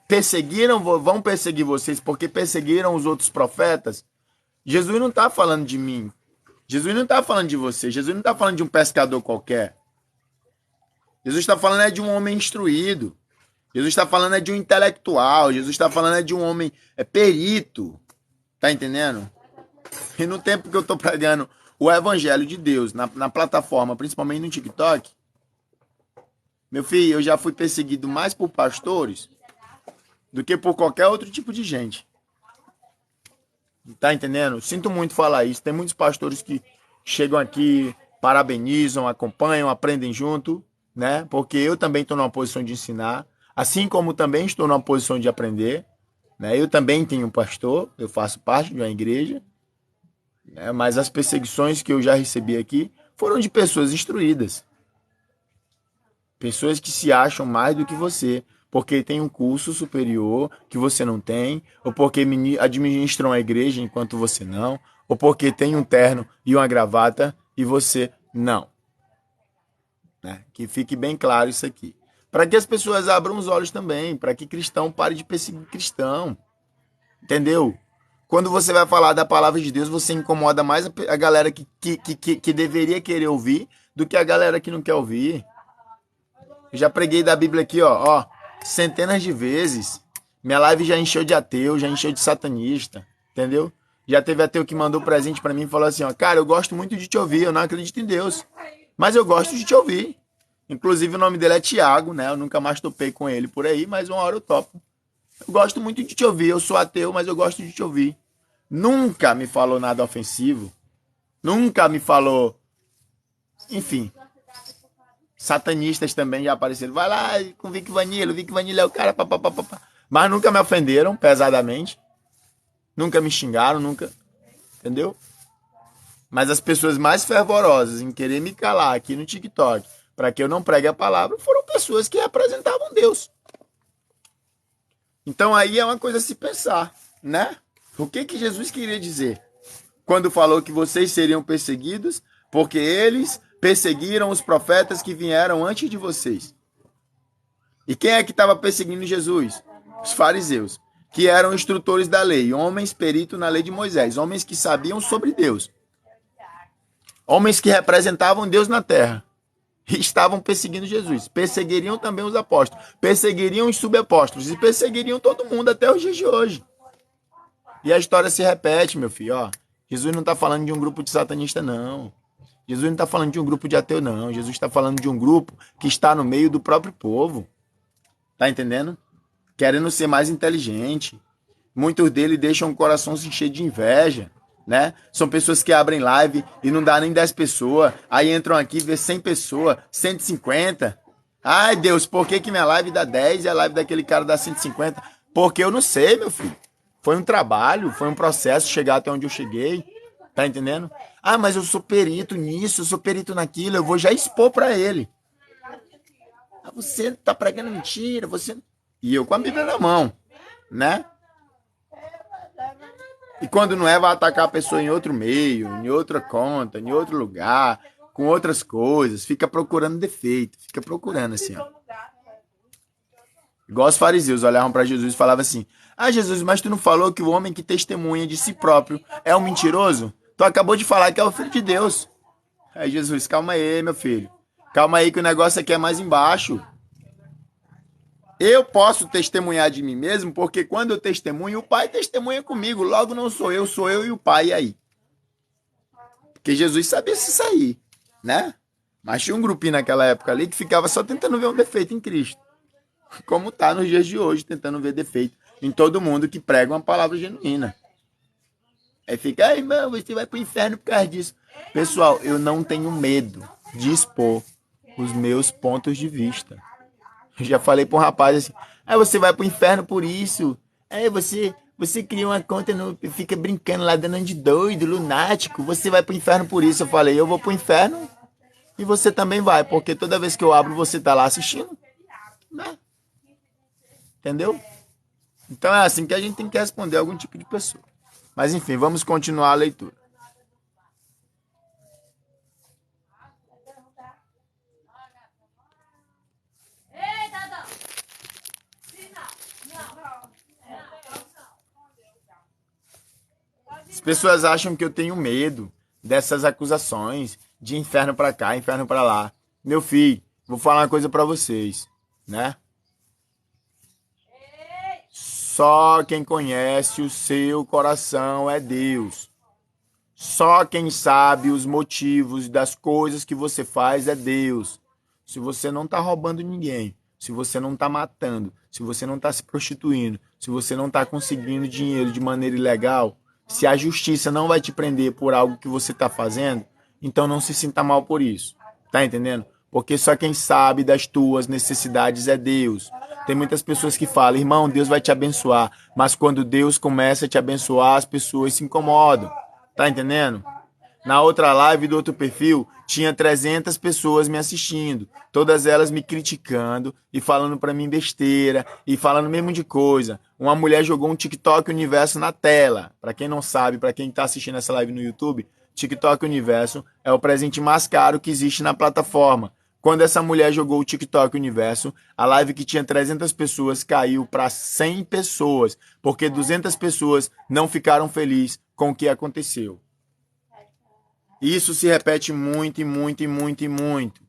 vão perseguir vocês porque perseguiram os outros profetas, Jesus não está falando de mim. Jesus não está falando de você. Jesus não está falando de um pescador qualquer. Jesus está falando de um homem instruído. Jesus está falando de um intelectual. Jesus está falando de um homem perito. Tá entendendo? E no tempo que eu estou pregando o evangelho de Deus na plataforma, principalmente no TikTok, meu filho, eu já fui perseguido mais por pastores do que por qualquer outro tipo de gente. Tá entendendo? Sinto muito falar isso. Tem muitos pastores que chegam aqui, parabenizam, acompanham, aprendem junto, né? Porque eu também estou numa posição de ensinar, assim como também estou numa posição de aprender, né? Eu também tenho um pastor, eu faço parte de uma igreja, né? Mas as perseguições que eu já recebi aqui foram de pessoas instruídas. Pessoas que se acham mais do que você, porque tem um curso superior que você não tem, ou porque administram a igreja enquanto você não, ou porque tem um terno e uma gravata e você não. Né? Que fique bem claro isso aqui. Para que as pessoas abram os olhos também, para que cristão pare de perseguir cristão. Entendeu? Quando você vai falar da palavra de Deus, você incomoda mais a galera que deveria querer ouvir do que a galera que não quer ouvir. Eu já preguei da Bíblia aqui, ó, centenas de vezes. Minha live já encheu de ateu, já encheu de satanista, entendeu? Já teve ateu que mandou presente pra mim e falou assim, ó, cara, eu gosto muito de te ouvir, eu não acredito em Deus, mas eu gosto de te ouvir. Inclusive o nome dele é Tiago, né? Eu nunca mais topei com ele por aí, mas uma hora eu topo. Eu gosto muito de te ouvir, eu sou ateu, mas eu gosto de te ouvir. Nunca me falou nada ofensivo, nunca me falou, enfim... Satanistas também já apareceram. Vai lá com o Vic Vanilla. O Vic Vanilla é o cara. Papapá. Mas nunca me ofenderam pesadamente. Nunca me xingaram, nunca. Entendeu? Mas as pessoas mais fervorosas em querer me calar aqui no TikTok para que eu não pregue a palavra foram pessoas que representavam Deus. Então aí é uma coisa a se pensar, né? O que Jesus queria dizer quando falou que vocês seriam perseguidos porque eles perseguiram os profetas que vieram antes de vocês. E quem é que estava perseguindo Jesus? Os fariseus, que eram instrutores da lei, homens peritos na lei de Moisés, homens que sabiam sobre Deus. Homens que representavam Deus na terra. E estavam perseguindo Jesus. Perseguiriam também os apóstolos. Perseguiriam os subapóstolos. E perseguiriam todo mundo até os dias de hoje. E a história se repete, meu filho. Ó, Jesus não está falando de um grupo de satanistas, não. Jesus não está falando de um grupo de ateu, não. Jesus está falando de um grupo que está no meio do próprio povo. Tá entendendo? Querendo ser mais inteligente. Muitos deles deixam o coração se encher de inveja, né? São pessoas que abrem live e não dá nem 10 pessoas. Aí entram aqui e vê 100 pessoas, 150. Ai, Deus, por que minha live dá 10 e a live daquele cara dá 150? Porque eu não sei, meu filho. Foi um trabalho, foi um processo chegar até onde eu cheguei. Tá entendendo? Ah, mas eu sou perito nisso, eu sou perito naquilo, eu vou já expor pra ele. Ah, você tá pregando mentira, você... E eu com a Bíblia na mão, né? E quando não é, vai atacar a pessoa em outro meio, em outra conta, em outro lugar, com outras coisas, fica procurando defeito, fica procurando assim, ó. Igual os fariseus olhavam pra Jesus e falavam assim, ah, Jesus, mas tu não falou que o homem que testemunha de si próprio é um mentiroso? Tu acabou de falar que é o Filho de Deus. Aí Jesus, calma aí, meu filho. Calma aí que o negócio aqui é mais embaixo. Eu posso testemunhar de mim mesmo, porque quando eu testemunho, o Pai testemunha comigo. Logo não sou eu e o Pai. E aí? Porque Jesus sabia se sair, né? Mas tinha um grupinho naquela época ali que ficava só tentando ver um defeito em Cristo. Como tá nos dias de hoje, tentando ver defeito em todo mundo que prega uma palavra genuína. Aí fica, ai, irmão, você vai pro inferno por causa disso. Pessoal, eu não tenho medo de expor os meus pontos de vista. Eu já falei pra um rapaz assim, você vai pro inferno por isso. Você cria uma conta, fica brincando lá, dando de doido, lunático. Você vai pro inferno por isso. Eu falei, eu vou pro inferno e você também vai, porque toda vez que eu abro, você tá lá assistindo, né? Entendeu? Então é assim que a gente tem que responder algum tipo de pessoa. Mas enfim, vamos continuar a leitura. As pessoas acham que eu tenho medo dessas acusações de inferno pra cá, inferno pra lá. Meu filho, vou falar uma coisa pra vocês, né? Só quem conhece o seu coração é Deus. Só quem sabe os motivos das coisas que você faz é Deus. Se você não está roubando ninguém, se você não está matando, se você não está se prostituindo, se você não está conseguindo dinheiro de maneira ilegal, se a justiça não vai te prender por algo que você está fazendo, então não se sinta mal por isso. Tá entendendo? Porque só quem sabe das tuas necessidades é Deus. Tem muitas pessoas que falam, irmão, Deus vai te abençoar. Mas quando Deus começa a te abençoar, as pessoas se incomodam. Tá entendendo? Na outra live do outro perfil, tinha 300 pessoas me assistindo. Todas elas me criticando e falando pra mim besteira e falando mesmo de coisa. Uma mulher jogou um TikTok Universo na tela. Pra quem não sabe, pra quem tá assistindo essa live no YouTube, TikTok Universo é o presente mais caro que existe na plataforma. Quando essa mulher jogou o TikTok Universo, a live que tinha 300 pessoas caiu para 100 pessoas, porque 200 pessoas não ficaram felizes com o que aconteceu. Isso se repete muito e muito e muito e muito.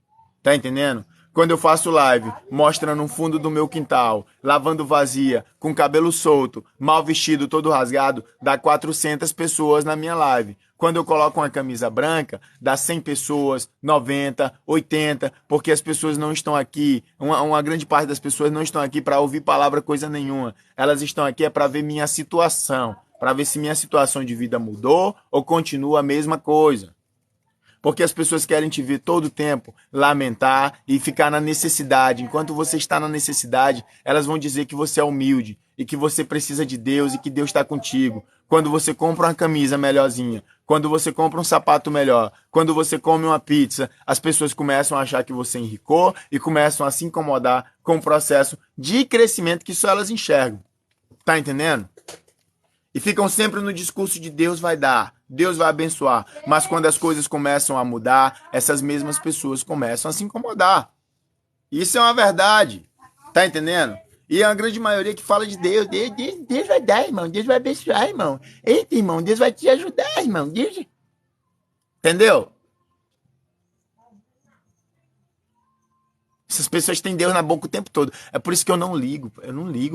Tá entendendo? Quando eu faço live, mostrando no fundo do meu quintal, lavando vazia, com cabelo solto, mal vestido, todo rasgado, dá 400 pessoas na minha live. Quando eu coloco uma camisa branca, dá 100 pessoas, 90, 80, porque as pessoas não estão aqui, uma grande parte das pessoas não estão aqui para ouvir palavra coisa nenhuma. Elas estão aqui para ver minha situação, para ver se minha situação de vida mudou ou continua a mesma coisa. Porque as pessoas querem te ver todo o tempo lamentar e ficar na necessidade. Enquanto você está na necessidade, elas vão dizer que você é humilde e que você precisa de Deus e que Deus está contigo. Quando você compra uma camisa melhorzinha, quando você compra um sapato melhor, quando você come uma pizza, as pessoas começam a achar que você enricou e começam a se incomodar com o processo de crescimento que só elas enxergam. Tá entendendo? E ficam sempre no discurso de Deus vai dar, Deus vai abençoar. Mas quando as coisas começam a mudar, essas mesmas pessoas começam a se incomodar. Isso é uma verdade. Tá entendendo? E a grande maioria que fala de Deus, Deus vai dar, irmão, Deus vai abençoar, irmão. Eita, irmão, Deus vai te ajudar, irmão. Deus... Entendeu? Essas pessoas têm Deus na boca o tempo todo. É por isso que eu não ligo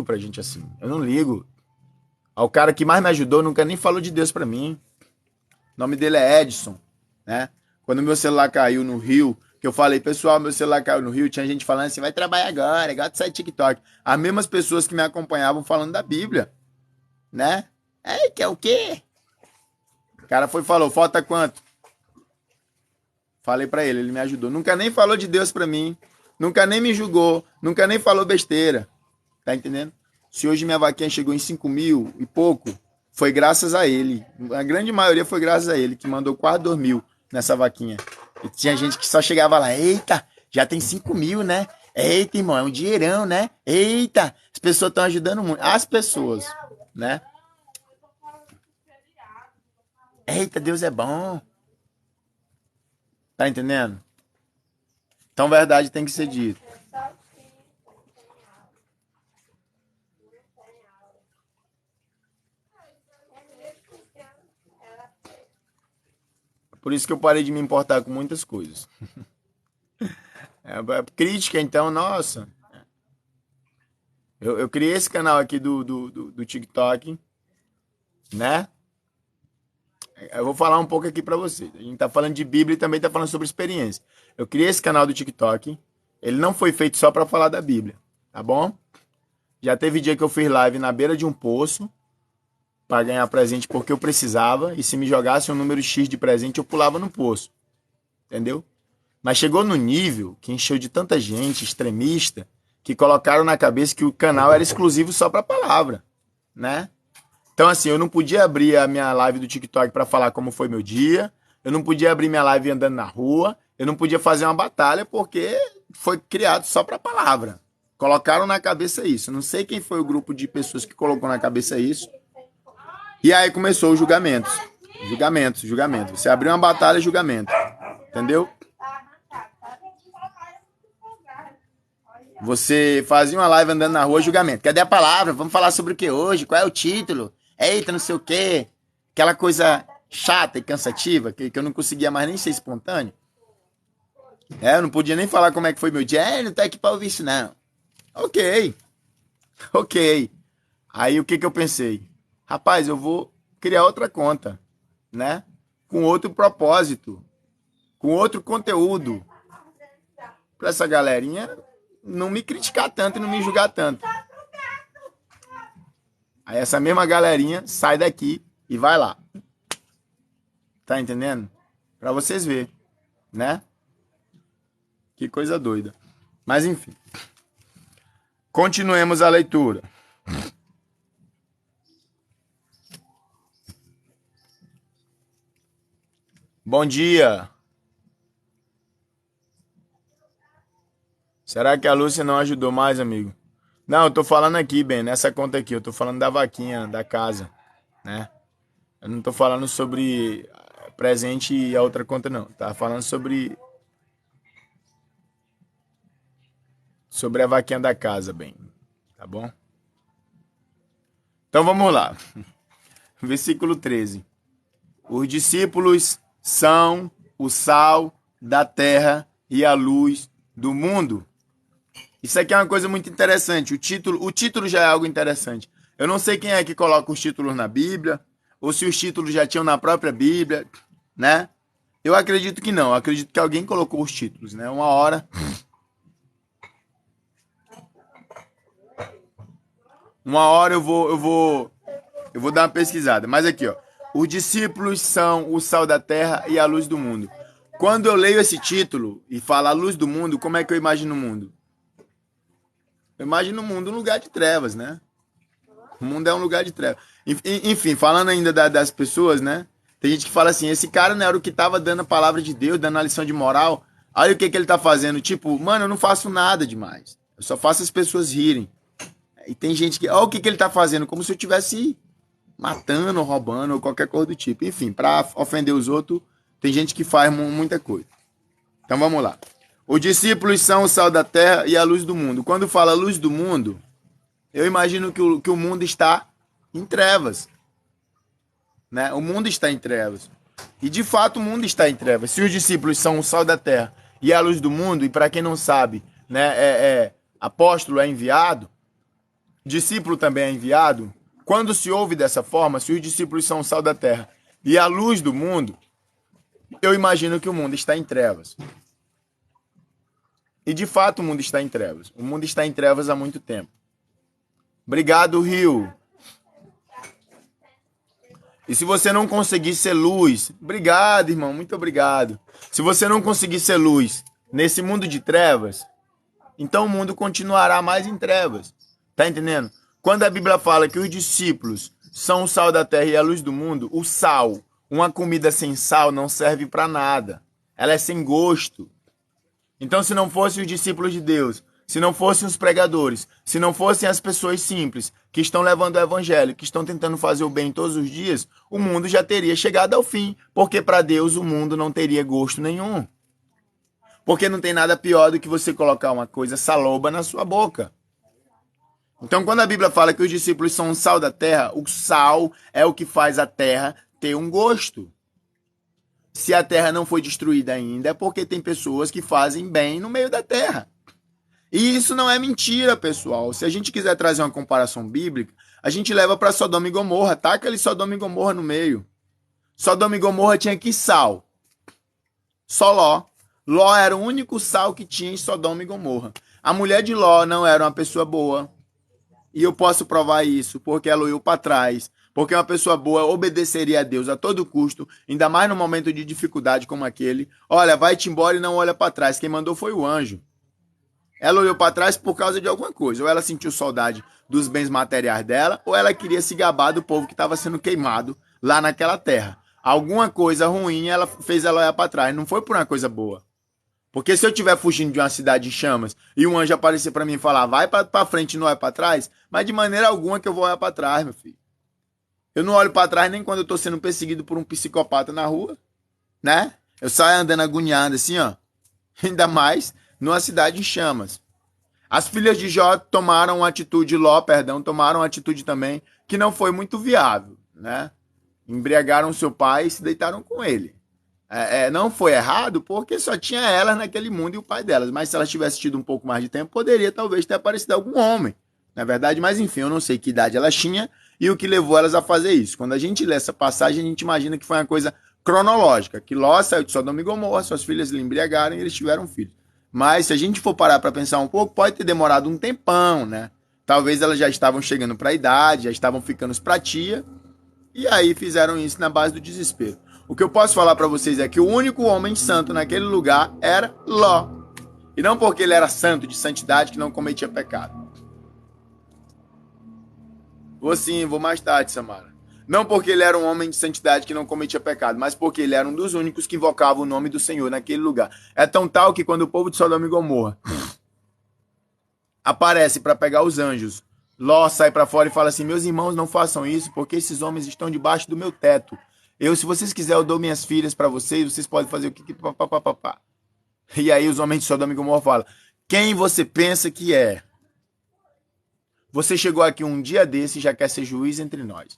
pra gente assim. Eu não ligo. O cara que mais me ajudou nunca nem falou de Deus pra mim. O nome dele é Edson, né? Quando meu celular caiu no rio, que eu falei, pessoal, meu celular caiu no rio, tinha gente falando assim, vai trabalhar agora, igual de sair TikTok. As mesmas pessoas que me acompanhavam falando da Bíblia, né? Que é o quê? O cara foi e falou, falta quanto? Falei pra ele me ajudou. Nunca nem falou de Deus pra mim, nunca nem me julgou, nunca nem falou besteira. Tá entendendo? Se hoje minha vaquinha chegou em 5 mil e pouco, foi graças a ele. A grande maioria foi graças a ele, que mandou quase 2 mil nessa vaquinha. E tinha gente que só chegava lá, eita, já tem 5 mil, né? Eita, irmão, é um dinheirão, né? Eita, as pessoas estão ajudando muito. As pessoas, né? Eita, Deus é bom. Tá entendendo? Então, verdade tem que ser dita. Por isso que eu parei de me importar com muitas coisas. Crítica, então, nossa. Eu criei esse canal aqui do TikTok, né? Eu vou falar um pouco aqui pra vocês. A gente tá falando de Bíblia e também tá falando sobre experiência. Eu criei esse canal do TikTok. Ele não foi feito só pra falar da Bíblia, tá bom? Já teve dia que eu fiz live na beira de um poço para ganhar presente porque eu precisava, e se me jogasse um número X de presente, eu pulava no poço. Entendeu? Mas chegou no nível que encheu de tanta gente extremista que colocaram na cabeça que o canal era exclusivo só para a palavra, né? Então, assim, eu não podia abrir a minha live do TikTok para falar como foi meu dia, eu não podia abrir minha live andando na rua, eu não podia fazer uma batalha porque foi criado só para a palavra. Colocaram na cabeça isso. Não sei quem foi o grupo de pessoas que colocou na cabeça isso. E aí começou os julgamentos. Julgamento. Você abriu uma batalha, julgamento. Entendeu? Você fazia uma live andando na rua, julgamento. Cadê a palavra? Vamos falar sobre o que hoje? Qual é o título? Eita, não sei o quê. Aquela coisa chata e cansativa, que eu não conseguia mais nem ser espontâneo. Eu não podia nem falar como é que foi meu dia. Não tá aqui pra ouvir isso, não. Ok. Aí o que eu pensei? Rapaz, eu vou criar outra conta, né? Com outro propósito, com outro conteúdo. Pra essa galerinha não me criticar tanto e não me julgar tanto. Aí essa mesma galerinha sai daqui e vai lá. Tá entendendo? Pra vocês verem, né? Que coisa doida. Mas enfim. Continuemos a leitura. Bom dia. Será que a Lúcia não ajudou mais, amigo? Não, eu tô falando aqui, bem, nessa conta aqui. Eu tô falando da vaquinha, da casa, né? Eu não tô falando sobre presente e a outra conta, não. Tá falando sobre a vaquinha da casa, bem. Tá bom? Então vamos lá. Versículo 13. Os discípulos são o sal da terra e a luz do mundo. Isso aqui é uma coisa muito interessante. O título já é algo interessante. Eu não sei quem é que coloca os títulos na Bíblia, ou se os títulos já tinham na própria Bíblia, né? Eu acredito que não. Eu acredito que alguém colocou os títulos, né? Uma hora eu vou dar uma pesquisada. Mas aqui, ó. Os discípulos são o sal da terra e a luz do mundo. Quando eu leio esse título e falo a luz do mundo, como é que eu imagino o mundo? Eu imagino o mundo um lugar de trevas, né? O mundo é um lugar de trevas. Enfim, falando ainda das pessoas, né? Tem gente que fala assim, esse cara não era o que tava dando a palavra de Deus, dando a lição de moral. Olha o que ele tá fazendo. Tipo, mano, eu não faço nada demais. Eu só faço as pessoas rirem. E tem gente que... Olha o que ele tá fazendo. Como se eu estivesse matando, ou roubando, ou qualquer coisa do tipo. Enfim, pra ofender os outros, tem gente que faz muita coisa. Então vamos lá. Os discípulos são o sal da terra e a luz do mundo. Quando fala luz do mundo, eu imagino que o mundo está em trevas. Né? O mundo está em trevas. E de fato o mundo está em trevas. Se os discípulos são o sal da terra e a luz do mundo, e para quem não sabe, né, apóstolo é enviado, discípulo também é enviado. Quando se ouve dessa forma, se os discípulos são o sal da terra e a luz do mundo, eu imagino que o mundo está em trevas. E de fato o mundo está em trevas. O mundo está em trevas há muito tempo. Obrigado, Rio. E se você não conseguir ser luz, obrigado, irmão, muito obrigado. Se você não conseguir ser luz nesse mundo de trevas, então o mundo continuará mais em trevas. Tá entendendo? Quando a Bíblia fala que os discípulos são o sal da terra e a luz do mundo, o sal, uma comida sem sal não serve para nada. Ela é sem gosto. Então, se não fossem os discípulos de Deus, se não fossem os pregadores, se não fossem as pessoas simples que estão levando o evangelho, que estão tentando fazer o bem todos os dias, o mundo já teria chegado ao fim, porque para Deus o mundo não teria gosto nenhum. Porque não tem nada pior do que você colocar uma coisa saloba na sua boca. Então, quando a Bíblia fala que os discípulos são o sal da terra, o sal é o que faz a terra ter um gosto. Se a terra não foi destruída ainda, é porque tem pessoas que fazem bem no meio da terra. E isso não é mentira, pessoal. Se a gente quiser trazer uma comparação bíblica, a gente leva para Sodoma e Gomorra. Taca ali Sodoma e Gomorra no meio. Sodoma e Gomorra tinha que sal? Só Ló. Ló era o único sal que tinha em Sodoma e Gomorra. A mulher de Ló não era uma pessoa boa. E eu posso provar isso, porque ela olhou para trás. Porque uma pessoa boa obedeceria a Deus a todo custo, ainda mais num momento de dificuldade como aquele. Olha, vai-te embora e não olha para trás. Quem mandou foi o anjo. Ela olhou para trás por causa de alguma coisa. Ou ela sentiu saudade dos bens materiais dela, ou ela queria se gabar do povo que estava sendo queimado lá naquela terra. Alguma coisa ruim ela fez ela olhar para trás. Não foi por uma coisa boa. Porque se eu estiver fugindo de uma cidade em chamas e um anjo aparecer para mim e falar, vai para frente e não olha para trás, mas de maneira alguma que eu vou olhar para trás, meu filho. Eu não olho para trás nem quando eu estou sendo perseguido por um psicopata na rua, né? Eu saio andando agoniado assim, ó. Ainda mais numa cidade em chamas. As filhas de Jó tomaram uma atitude, tomaram uma atitude também que não foi muito viável, né? Embriagaram seu pai e se deitaram com ele. Não foi errado porque só tinha elas naquele mundo e o pai delas. Mas se elas tivessem tido um pouco mais de tempo, poderia talvez ter aparecido algum homem, na verdade. Mas enfim, eu não sei que idade elas tinham e o que levou elas a fazer isso. Quando a gente lê essa passagem, a gente imagina que foi uma coisa cronológica, que Ló saiu de Sodoma e Gomorra, suas filhas lhe embriagaram e eles tiveram filhos. Mas se a gente for parar para pensar um pouco, pode ter demorado um tempão, né? Talvez elas já estavam chegando para a idade, já estavam ficando para tia, e aí fizeram isso na base do desespero. O que eu posso falar para vocês é que o único homem santo naquele lugar era Ló. E não porque ele era santo, de santidade, que não cometia pecado. Vou sim, vou mais tarde, Samara. Não porque ele era um homem de santidade que não cometia pecado, mas porque ele era um dos únicos que invocava o nome do Senhor naquele lugar. É tão tal que quando o povo de Sodoma e Gomorra aparece para pegar os anjos, Ló sai para fora e fala assim, meus irmãos, não façam isso, porque esses homens estão debaixo do meu teto. Se vocês quiserem, eu dou minhas filhas para vocês podem fazer o que... E aí os homens de Sodoma e Gomorra falam, quem você pensa que é? Você chegou aqui um dia desse e já quer ser juiz entre nós.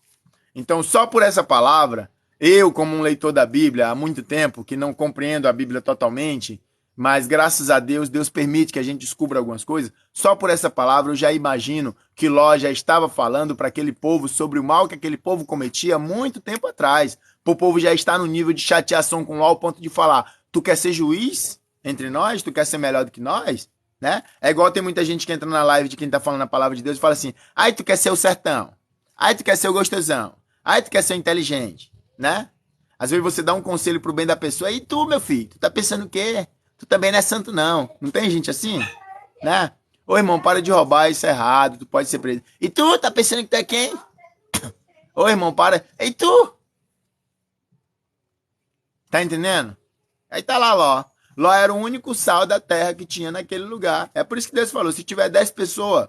Então, só por essa palavra, eu, como um leitor da Bíblia há muito tempo, que não compreendo a Bíblia totalmente, mas graças a Deus, Deus permite que a gente descubra algumas coisas, só por essa palavra eu já imagino que Ló já estava falando para aquele povo sobre o mal que aquele povo cometia há muito tempo atrás. O povo já está no nível de chateação com Ló ao ponto de falar, tu quer ser juiz entre nós? Tu quer ser melhor do que nós? Né? É igual tem muita gente que entra na live de quem está falando a palavra de Deus e fala assim, ai, tu quer ser o certão, ai, tu quer ser o gostosão, ai, tu quer ser o inteligente, né? Às vezes você dá um conselho pro bem da pessoa, e tu, meu filho, tu tá pensando o quê? Tu também não é santo, não. Não tem gente assim? Né? Ô, irmão, para de roubar, isso é errado, tu pode ser preso. E tu, tá pensando que tu é quem? Ô, irmão, para. E tu? Tá entendendo? Aí tá lá, Ló. Ló era o único sal da terra que tinha naquele lugar. É por isso que Deus falou, se tiver 10 pessoas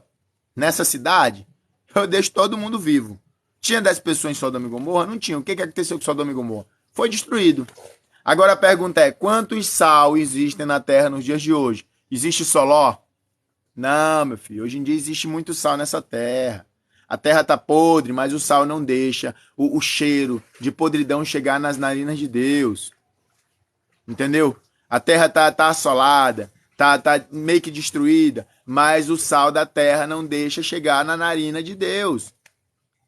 nessa cidade, eu deixo todo mundo vivo. Tinha 10 pessoas em Sodoma e Gomorra? Não tinha. O que aconteceu com Sodoma e Gomorra? Foi destruído. Agora a pergunta é, quantos sal existem na terra nos dias de hoje? Existe só Ló? Não, meu filho. Hoje em dia existe muito sal nessa terra. A terra tá podre, mas o sal não deixa o cheiro de podridão chegar nas narinas de Deus. Entendeu? A terra tá assolada, tá meio que destruída, mas o sal da terra não deixa chegar na narina de Deus.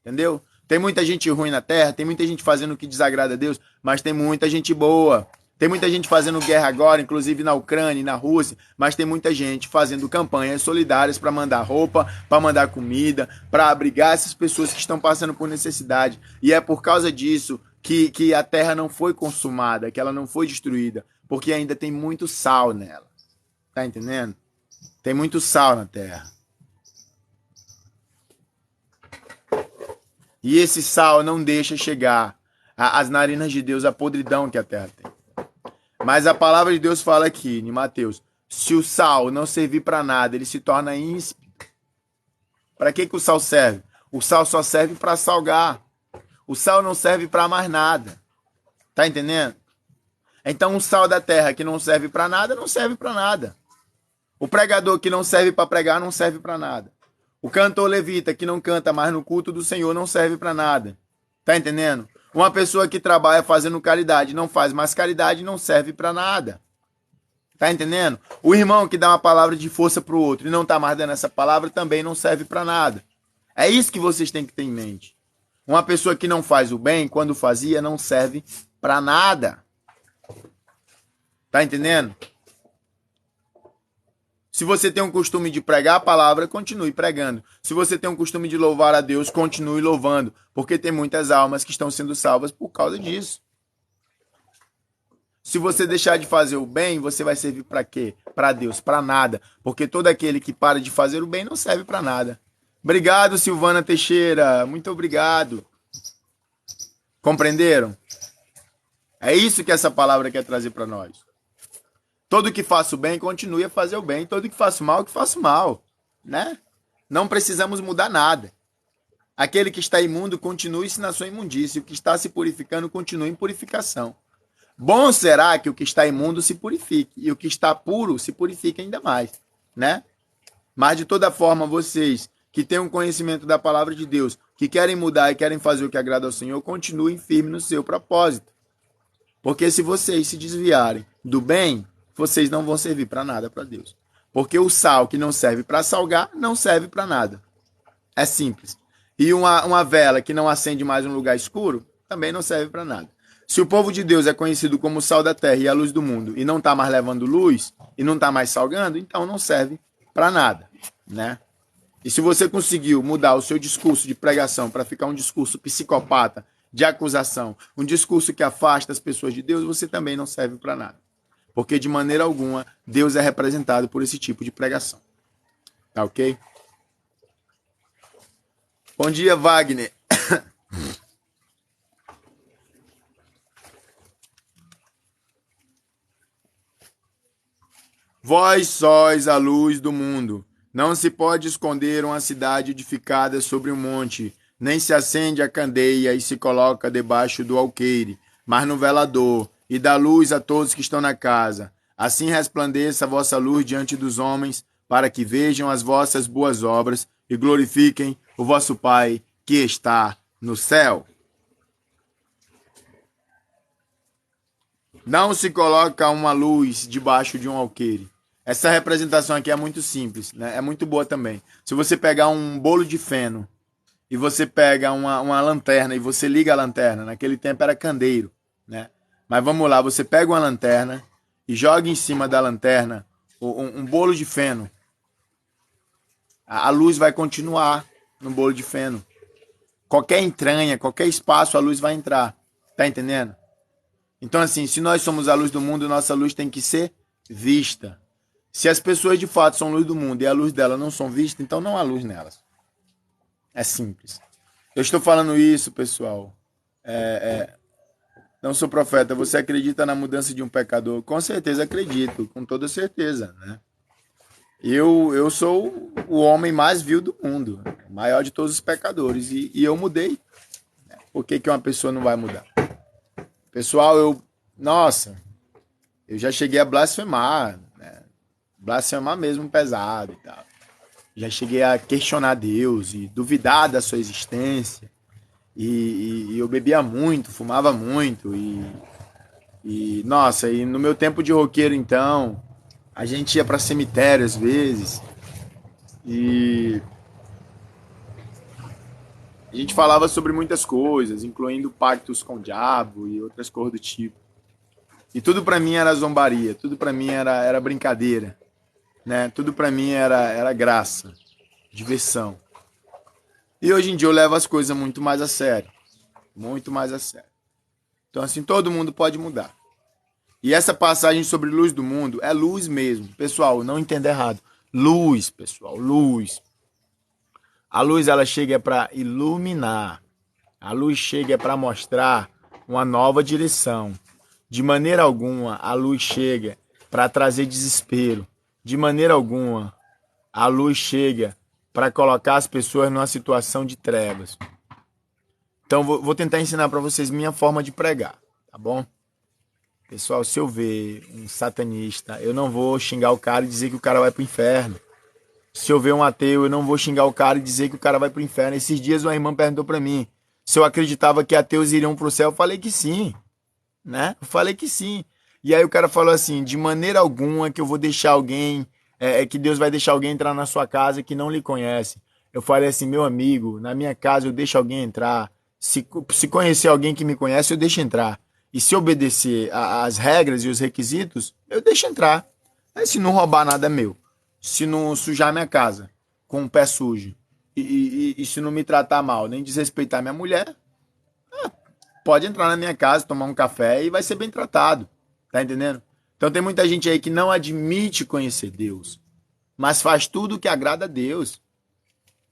Entendeu? Tem muita gente ruim na terra, tem muita gente fazendo o que desagrada a Deus, mas tem muita gente boa. Tem muita gente fazendo guerra agora, inclusive na Ucrânia e na Rússia, mas tem muita gente fazendo campanhas solidárias para mandar roupa, para mandar comida, para abrigar essas pessoas que estão passando por necessidade. E é por causa disso que a terra não foi consumada, que ela não foi destruída, porque ainda tem muito sal nela. Tá entendendo? Tem muito sal na terra. E esse sal não deixa chegar às narinas de Deus a podridão que a terra tem. Mas a palavra de Deus fala aqui, em Mateus, se o sal não servir para nada, ele se torna ínspido. Para que o sal serve? O sal só serve para salgar. O sal não serve para mais nada. Tá entendendo? Então o sal da terra que não serve para nada, não serve para nada. O pregador que não serve para pregar, não serve para nada. O cantor levita que não canta mais no culto do Senhor não serve para nada. Tá entendendo? Uma pessoa que trabalha fazendo caridade, não faz mais caridade, não serve para nada. Tá entendendo? O irmão que dá uma palavra de força pro outro e não tá mais dando essa palavra também não serve para nada. É isso que vocês têm que ter em mente. Uma pessoa que não faz o bem, quando fazia, não serve para nada. Tá entendendo? Se você tem um costume de pregar a palavra, continue pregando. Se você tem um costume de louvar a Deus, continue louvando. Porque tem muitas almas que estão sendo salvas por causa disso. Se você deixar de fazer o bem, você vai servir para quê? Para Deus, para nada. Porque todo aquele que para de fazer o bem não serve para nada. Obrigado, Silvana Teixeira. Muito obrigado. Compreenderam? É isso que essa palavra quer trazer para nós. Todo que faça o bem, continue a fazer o bem. Todo que faça o mal, que faça o mal. Né? Não precisamos mudar nada. Aquele que está imundo, continue-se na sua imundície. O que está se purificando, continue em purificação. Bom será que o que está imundo se purifique. E o que está puro se purifique ainda mais. Né? Mas, de toda forma, vocês que têm um conhecimento da palavra de Deus, que querem mudar e querem fazer o que agrada ao Senhor, continuem firmes no seu propósito. Porque se vocês se desviarem do bem, vocês não vão servir para nada para Deus. Porque o sal que não serve para salgar, não serve para nada. É simples. E uma vela que não acende mais um lugar escuro, também não serve para nada. Se o povo de Deus é conhecido como o sal da terra e a luz do mundo, e não está mais levando luz, e não está mais salgando, então não serve para nada, né? E se você conseguiu mudar o seu discurso de pregação para ficar um discurso psicopata, de acusação, um discurso que afasta as pessoas de Deus, você também não serve para nada. Porque de maneira alguma, Deus é representado por esse tipo de pregação. Tá ok? Bom dia, Wagner. Vós sois a luz do mundo. Não se pode esconder uma cidade edificada sobre um monte, nem se acende a candeia e se coloca debaixo do alqueire, mas no velador, e dá luz a todos que estão na casa. Assim resplandeça a vossa luz diante dos homens, para que vejam as vossas boas obras e glorifiquem o vosso Pai que está no céu. Não se coloca uma luz debaixo de um alqueire. Essa representação aqui é muito simples, né? É muito boa também. Se você pegar um bolo de feno e você pega uma lanterna e você liga a lanterna, naquele tempo era candeeiro, né? Mas vamos lá, você pega uma lanterna e joga em cima da lanterna um bolo de feno. A luz vai continuar no bolo de feno. Qualquer entranha, qualquer espaço, a luz vai entrar. Tá entendendo? Então, assim, se nós somos a luz do mundo, nossa luz tem que ser vista. Se as pessoas de fato são luz do mundo e a luz dela não são vistas, então não há luz nelas. É simples. Eu estou falando isso, pessoal. Não sou profeta. Você acredita na mudança de um pecador? Com certeza acredito, com toda certeza, né? Eu sou o homem mais vil do mundo, o maior de todos os pecadores, e eu mudei. Por que uma pessoa não vai mudar? Pessoal, eu já cheguei a blasfemar, né? Blasfemar mesmo pesado e tal. Já cheguei a questionar Deus e duvidar da sua existência. E eu bebia muito, fumava muito. E no meu tempo de roqueiro, então, a gente ia para cemitério às vezes. E a gente falava sobre muitas coisas, incluindo pactos com o diabo e outras coisas do tipo. E tudo para mim era zombaria, tudo para mim era brincadeira, né? Tudo para mim era graça, diversão. E hoje em dia eu levo as coisas muito mais a sério, muito mais a sério. Então assim, todo mundo pode mudar. E essa passagem sobre luz do mundo é luz mesmo. Pessoal, não entenda errado. Luz, pessoal, luz. A luz, ela chega para iluminar. A luz chega para mostrar uma nova direção. De maneira alguma, a luz chega para trazer desespero. De maneira alguma, a luz chega para colocar as pessoas numa situação de trevas. Então, vou tentar ensinar para vocês minha forma de pregar, tá bom? Pessoal, se eu ver um satanista, eu não vou xingar o cara e dizer que o cara vai pro inferno. Se eu ver um ateu, eu não vou xingar o cara e dizer que o cara vai pro inferno. Esses dias uma irmã perguntou para mim se eu acreditava que ateus iriam pro céu. Eu falei que sim, né? Eu falei que sim. E aí o cara falou assim, de maneira alguma que eu vou deixar alguém, que Deus vai deixar alguém entrar na sua casa que não lhe conhece. Eu falei assim, meu amigo, na minha casa eu deixo alguém entrar. Se conhecer alguém que me conhece, eu deixo entrar. E se obedecer às regras e os requisitos, eu deixo entrar. Aí, se não roubar nada é meu. Se não sujar minha casa com o pé sujo. E se não me tratar mal, nem desrespeitar minha mulher, pode entrar na minha casa, tomar um café e vai ser bem tratado. Tá entendendo? Então tem muita gente aí que não admite conhecer Deus, mas faz tudo o que agrada a Deus.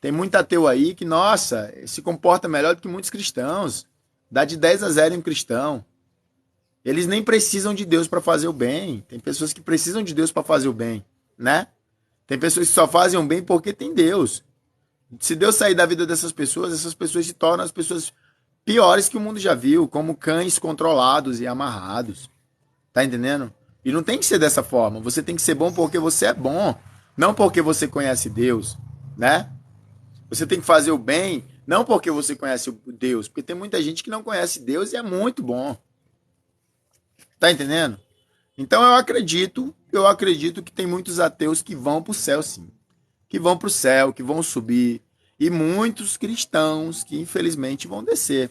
Tem muito ateu aí que, nossa, se comporta melhor do que muitos cristãos. Dá de 10-0 em um cristão. Eles nem precisam de Deus para fazer o bem. Tem pessoas que precisam de Deus para fazer o bem, né? Tem pessoas que só fazem o bem porque tem Deus. Se Deus sair da vida dessas pessoas, essas pessoas se tornam as pessoas piores que o mundo já viu, como cães controlados e amarrados. Tá entendendo? E não tem que ser dessa forma. Você tem que ser bom porque você é bom, não porque você conhece Deus, né? Você tem que fazer o bem, não porque você conhece Deus, porque tem muita gente que não conhece Deus e é muito bom. Tá entendendo? Então eu acredito que tem muitos ateus que vão pro céu, sim. Que vão pro céu, que vão subir. E muitos cristãos que infelizmente vão descer.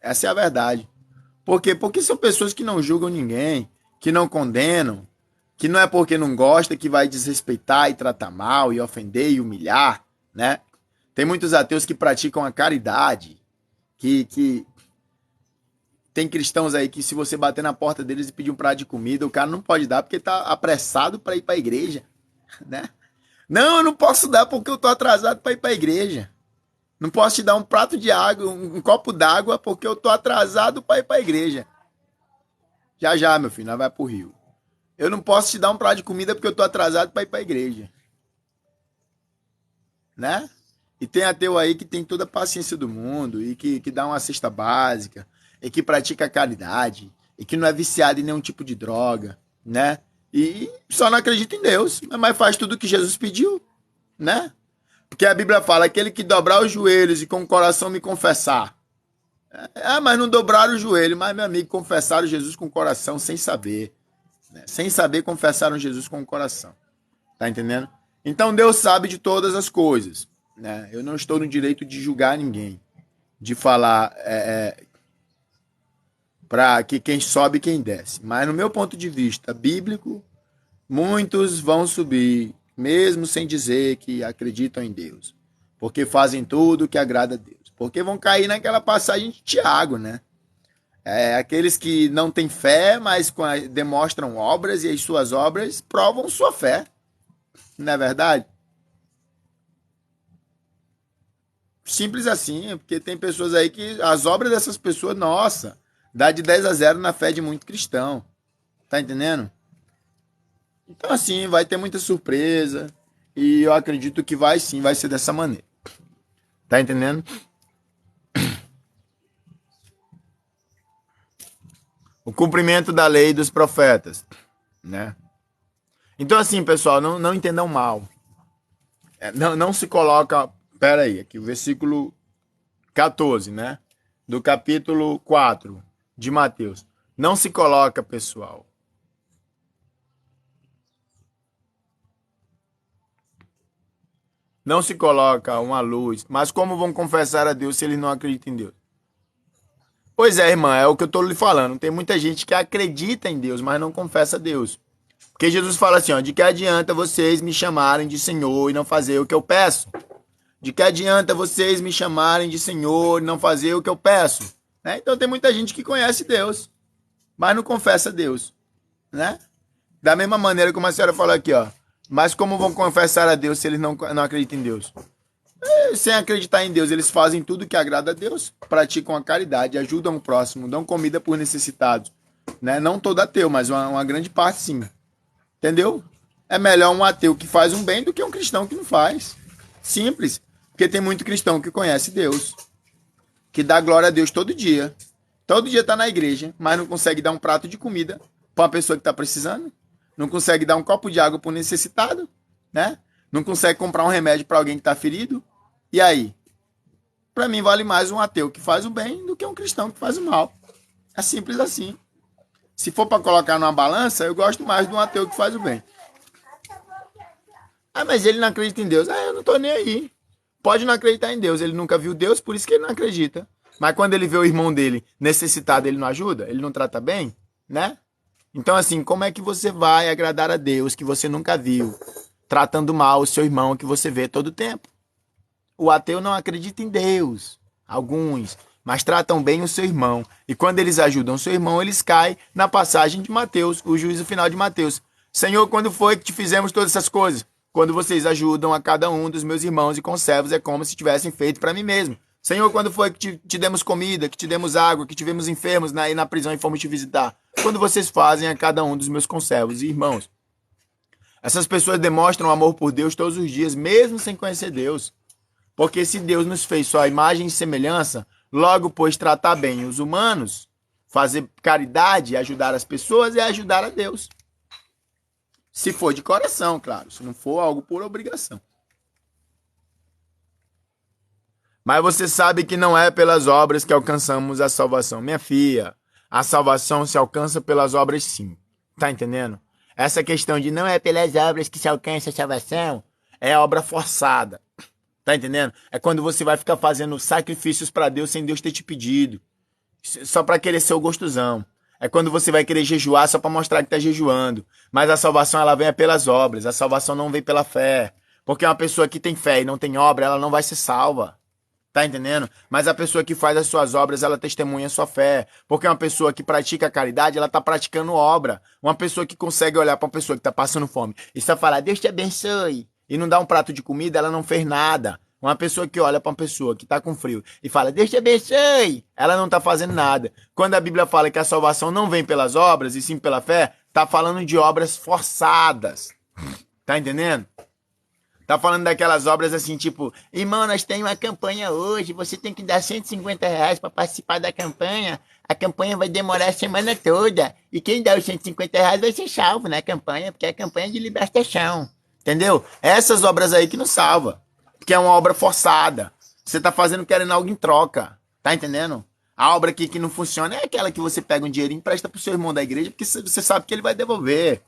Essa é a verdade. Por quê? Porque são pessoas que não julgam ninguém, que não condenam, que não é porque não gosta que vai desrespeitar e tratar mal e ofender e humilhar, né? Tem muitos ateus que praticam a caridade, que tem cristãos aí que se você bater na porta deles e pedir um prato de comida, o cara não pode dar porque tá apressado para ir para a igreja, né? Não, eu não posso dar porque eu tô atrasado para ir para a igreja. Não posso te dar um prato de água, um copo d'água porque eu tô atrasado para ir para a igreja. Já já, meu filho, nós vai pro Rio. Eu não posso te dar um prato de comida porque eu tô atrasado para ir para a igreja. Né? E tem ateu aí que tem toda a paciência do mundo e que dá uma cesta básica, e que pratica caridade, e que não é viciado em nenhum tipo de droga, né? E só não acredita em Deus, mas faz tudo o que Jesus pediu, né? Porque a Bíblia fala, aquele que dobrar os joelhos e com o coração me confessar. Mas não dobraram o joelho, mas, meu amigo, confessaram Jesus com o coração sem saber. Né? Sem saber, confessaram Jesus com o coração. Tá entendendo? Então Deus sabe de todas as coisas. Né? Eu não estou no direito de julgar ninguém. De falar para que quem sobe e quem desce. Mas no meu ponto de vista bíblico, muitos vão subir, mesmo sem dizer que acreditam em Deus. Porque fazem tudo o que agrada a Deus. Porque vão cair naquela passagem de Tiago, né? Aqueles que não têm fé, mas demonstram obras e as suas obras provam sua fé. Não é verdade? Simples assim, porque tem pessoas aí que as obras dessas pessoas, nossa, dá de 10-0 na fé de muito cristão. Tá entendendo? Então assim, vai ter muita surpresa e eu acredito que vai sim, vai ser dessa maneira. Tá entendendo? O cumprimento da lei dos profetas, né? Então assim, pessoal, não entendam mal. Não se coloca... Pera aí, aqui o versículo 14, né? Do capítulo 4 de Mateus. Não se coloca, pessoal. Não se coloca uma luz. Mas como vão confessar a Deus se eles não acreditam em Deus? Pois é, irmã, é o que eu estou lhe falando. Tem muita gente que acredita em Deus, mas não confessa a Deus. Porque Jesus fala assim, ó, de que adianta vocês me chamarem de Senhor e não fazer o que eu peço? De que adianta vocês me chamarem de Senhor e não fazer o que eu peço? Né? Então tem muita gente que conhece Deus, mas não confessa a Deus. Né? Da mesma maneira como a senhora falou aqui, ó. Mas como vão confessar a Deus se eles não acreditam em Deus? Sem acreditar em Deus, eles fazem tudo que agrada a Deus, praticam a caridade, ajudam o próximo, dão comida por necessitados. Né? Não todo ateu, mas uma grande parte sim. Entendeu? É melhor um ateu que faz um bem do que um cristão que não faz. Simples. Porque tem muito cristão que conhece Deus, que dá glória a Deus todo dia. Todo dia está na igreja, mas não consegue dar um prato de comida para uma pessoa que está precisando. Não consegue dar um copo de água para um necessitado. Né? Não consegue comprar um remédio para alguém que está ferido. E aí? Para mim vale mais um ateu que faz o bem do que um cristão que faz o mal. É simples assim. Se for para colocar numa balança, eu gosto mais de um ateu que faz o bem. Mas ele não acredita em Deus. Eu não tô nem aí. Pode não acreditar em Deus. Ele nunca viu Deus, por isso que ele não acredita. Mas quando ele vê o irmão dele necessitado, ele não ajuda? Ele não trata bem? Né? Então assim, como é que você vai agradar a Deus que você nunca viu, tratando mal o seu irmão que você vê todo tempo? O ateu não acredita em Deus. Alguns. mas tratam bem o seu irmão. E quando eles ajudam o seu irmão, eles caem na passagem de Mateus, o juízo final de Mateus. Senhor, quando foi que te fizemos todas essas coisas? Quando vocês ajudam a cada um dos meus irmãos e conservos, é como se tivessem feito para mim mesmo. Senhor, quando foi que te demos comida, que te demos água, que tivemos enfermos na prisão e fomos te visitar? Quando vocês fazem a cada um dos meus conservos e irmãos. Essas pessoas demonstram amor por Deus todos os dias, mesmo sem conhecer Deus. Porque se Deus nos fez só a imagem e semelhança, logo, pois, tratar bem os humanos, fazer caridade e ajudar as pessoas é ajudar a Deus. Se for de coração, claro. Se não for algo por obrigação. Mas você sabe que não é pelas obras que alcançamos a salvação. Minha filha, a salvação se alcança pelas obras sim. Tá entendendo? Essa questão de não é pelas obras que se alcança a salvação é obra forçada. Tá entendendo? É quando você vai ficar fazendo sacrifícios para Deus sem Deus ter te pedido. Só para querer ser o gostosão. É quando você vai querer jejuar só para mostrar que tá jejuando. Mas a salvação ela vem pelas obras. A salvação não vem pela fé. Porque uma pessoa que tem fé e não tem obra, ela não vai ser salva. Tá entendendo? Mas a pessoa que faz as suas obras, ela testemunha a sua fé. Porque uma pessoa que pratica a caridade, ela tá praticando obra. Uma pessoa que consegue olhar para uma pessoa que tá passando fome e só falar, Deus te abençoe, e não dá um prato de comida, ela não fez nada. Uma pessoa que olha para uma pessoa que tá com frio e fala, Deus te abençoe, ela não tá fazendo nada. Quando a Bíblia fala que a salvação não vem pelas obras, e sim pela fé, tá falando de obras forçadas. Tá entendendo? Tá falando daquelas obras assim, tipo, irmão, nós temos uma campanha hoje, você tem que dar R$ 150 para participar da campanha. A campanha vai demorar a semana toda. E quem dá os R$ 150 vai ser salvo na campanha, porque é a campanha de libertação. Entendeu? Essas obras aí que não salva. Porque é uma obra forçada. Você tá fazendo querendo algo em troca. Tá entendendo? A obra que não funciona é aquela que você pega um dinheiro e empresta pro seu irmão da igreja, porque você sabe que ele vai devolver.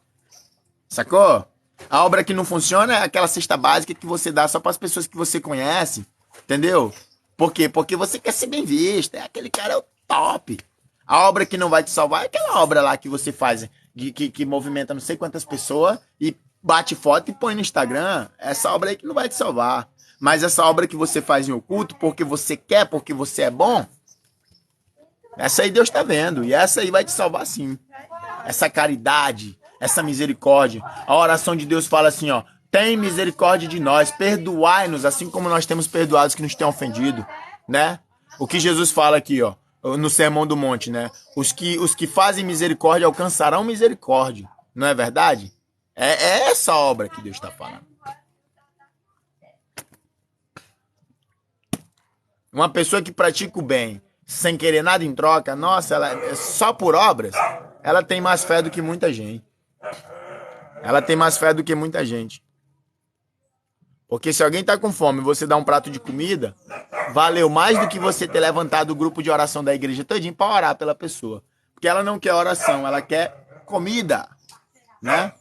Sacou? A obra que não funciona é aquela cesta básica que você dá só para as pessoas que você conhece. Entendeu? Por quê? Porque você quer ser bem visto. É aquele cara é o top. A obra que não vai te salvar é aquela obra lá que você faz, que movimenta não sei quantas pessoas e bate foto e põe no Instagram. Essa obra aí que não vai te salvar. Mas essa obra que você faz em oculto porque você quer, porque você é bom, essa aí Deus tá vendo. E essa aí vai te salvar sim. Essa caridade, essa misericórdia. A oração de Deus fala assim, ó, tem misericórdia de nós, perdoai-nos, assim como nós temos perdoado os que nos têm ofendido, né? O que Jesus fala aqui, ó, no Sermão do Monte, né? Os que fazem misericórdia alcançarão misericórdia, não é verdade? É essa obra que Deus está falando. Uma pessoa que pratica o bem sem querer nada em troca, nossa, ela só por obras, ela tem mais fé do que muita gente. Ela tem mais fé do que muita gente. Porque se alguém tá com fome e você dá um prato de comida, valeu mais do que você ter levantado o grupo de oração da igreja todinho para orar pela pessoa. Porque ela não quer oração, ela quer comida, né?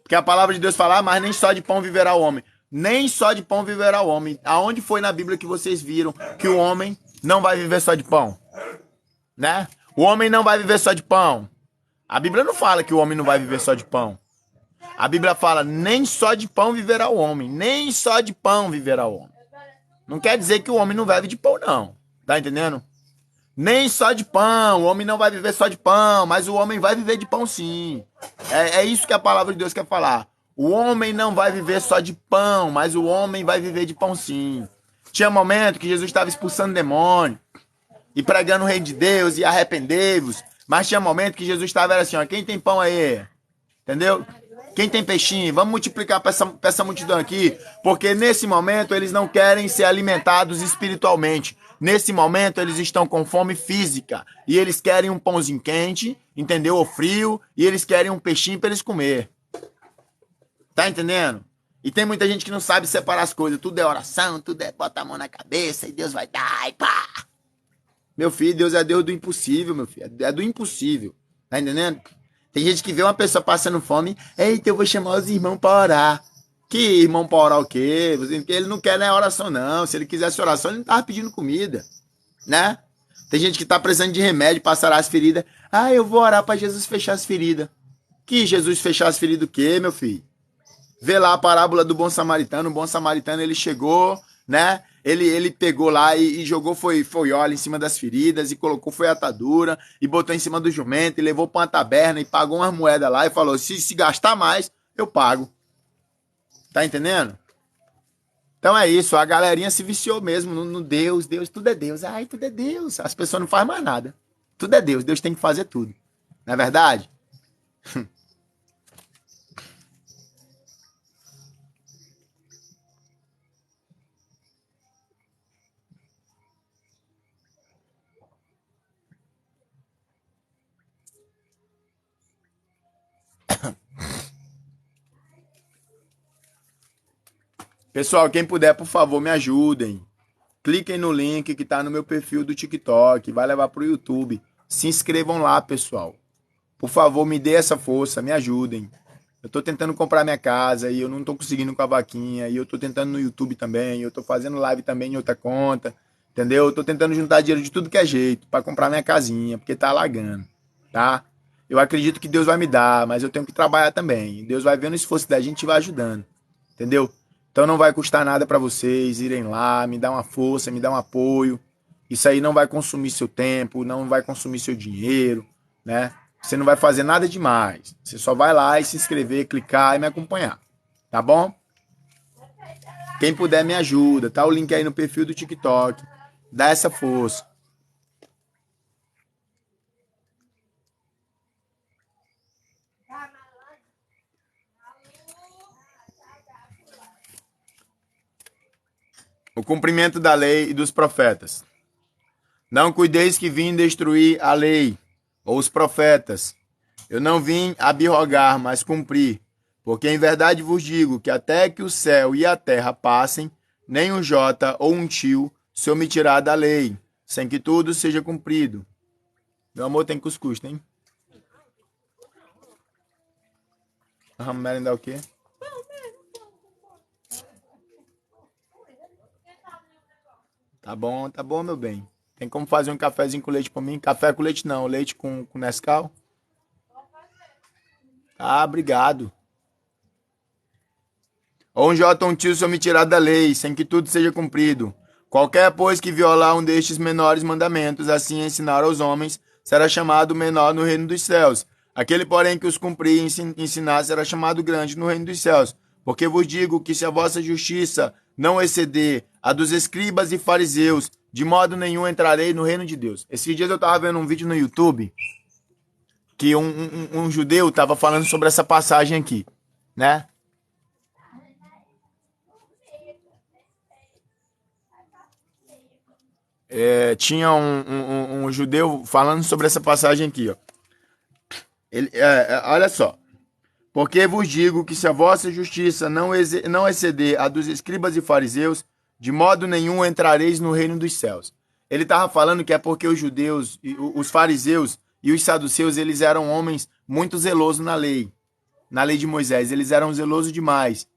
Porque a palavra de Deus fala, mas nem só de pão viverá o homem. Nem só de pão viverá o homem. Aonde foi na Bíblia que vocês viram que o homem não vai viver só de pão? Né? O homem não vai viver só de pão. A Bíblia não fala que o homem não vai viver só de pão. A Bíblia fala, nem só de pão viverá o homem. Nem só de pão viverá o homem. Não quer dizer que o homem não vive de pão, não. Tá entendendo? Nem só de pão. O homem não vai viver só de pão, mas o homem vai viver de pão sim. É isso que a palavra de Deus quer falar. O homem não vai viver só de pão, mas o homem vai viver de pão sim. Tinha momento que Jesus estava expulsando demônio e pregando o reino de Deus e arrependei-vos. Mas tinha momento que Jesus estava assim, ó, quem tem pão aí? Entendeu? Quem tem peixinho? Vamos multiplicar para essa multidão aqui, porque nesse momento eles não querem ser alimentados espiritualmente. Nesse momento eles estão com fome física e eles querem um pãozinho quente, entendeu? Ou frio, e eles querem um peixinho para eles comer. Tá entendendo? E tem muita gente que não sabe separar as coisas. Tudo é oração, tudo é bota a mão na cabeça e Deus vai dar e pá. Meu filho, Deus é Deus do impossível, meu filho. É do impossível. Tá entendendo? Tem gente que vê uma pessoa passando fome. Eita, eu vou chamar os irmãos pra orar. Que irmão pra orar o quê? Ele não quer nem oração, não. Se ele quisesse oração, ele não tava pedindo comida. Né? Tem gente que tá precisando de remédio pra sarar as feridas. Ah, eu vou orar pra Jesus fechar as feridas. Que Jesus fechar as feridas o quê, meu filho? Vê lá a parábola do bom samaritano. O bom samaritano, ele chegou, né? Ele pegou lá e jogou foi óleo em cima das feridas e colocou foi atadura e botou em cima do jumento e levou para uma taberna e pagou umas moedas lá e falou, se gastar mais, eu pago. Tá entendendo? Então é isso, a galerinha se viciou mesmo no Deus, tudo é Deus. Ai, tudo é Deus. As pessoas não fazem mais nada. Tudo é Deus, Deus tem que fazer tudo. Não é verdade? Pessoal, quem puder, por favor, me ajudem. Cliquem no link que tá no meu perfil do TikTok, vai levar pro YouTube. Se inscrevam lá, pessoal. Por favor, me dê essa força, me ajudem. Eu tô tentando comprar minha casa e eu não tô conseguindo com a vaquinha. E eu tô tentando no YouTube também. Eu tô fazendo live também em outra conta. Entendeu? Eu tô tentando juntar dinheiro de tudo que é jeito para comprar minha casinha, porque tá alagando, tá? Eu acredito que Deus vai me dar, mas eu tenho que trabalhar também. Deus vai vendo o esforço da gente e vai ajudando. Entendeu? Então não vai custar nada para vocês irem lá, me dar uma força, me dar um apoio. Isso aí não vai consumir seu tempo, não vai consumir seu dinheiro, né? Você não vai fazer nada demais. Você só vai lá e se inscrever, clicar e me acompanhar. Tá bom? Quem puder me ajuda. Tá o link aí no perfil do TikTok. Dá essa força. O cumprimento da lei e dos profetas. Não cuideis que vim destruir a lei ou os profetas. Eu não vim abrogar, mas cumprir. Porque em verdade vos digo que até que o céu e a terra passem, nem um jota ou um tio se omitirá da lei, sem que tudo seja cumprido. Meu amor, tem cuscuz, tem? Vamos merendar o quê? Tá bom, meu bem. Tem como fazer um cafezinho com leite pra mim? Café com leite não, leite com Nescau? Ah, obrigado. Ou um jota ou um tio se omitirá da lei, sem que tudo seja cumprido. Qualquer, pois, que violar um destes menores mandamentos, assim ensinar aos homens, será chamado menor no reino dos céus. Aquele, porém, que os cumprir e ensinar, será chamado grande no reino dos céus. Porque vos digo que se a vossa justiça não exceder a dos escribas e fariseus, de modo nenhum entrarei no reino de Deus. Esses dias eu estava vendo um vídeo no YouTube que um judeu estava falando sobre essa passagem aqui, né? Tinha um judeu falando sobre essa passagem aqui, ó. Olha só. Porque vos digo que se a vossa justiça não exceder a dos escribas e fariseus, de modo nenhum entrareis no reino dos céus. Ele estava falando que é porque os judeus, os fariseus e os saduceus, eles eram homens muito zelosos na lei de Moisés. Eles eram zelosos demais.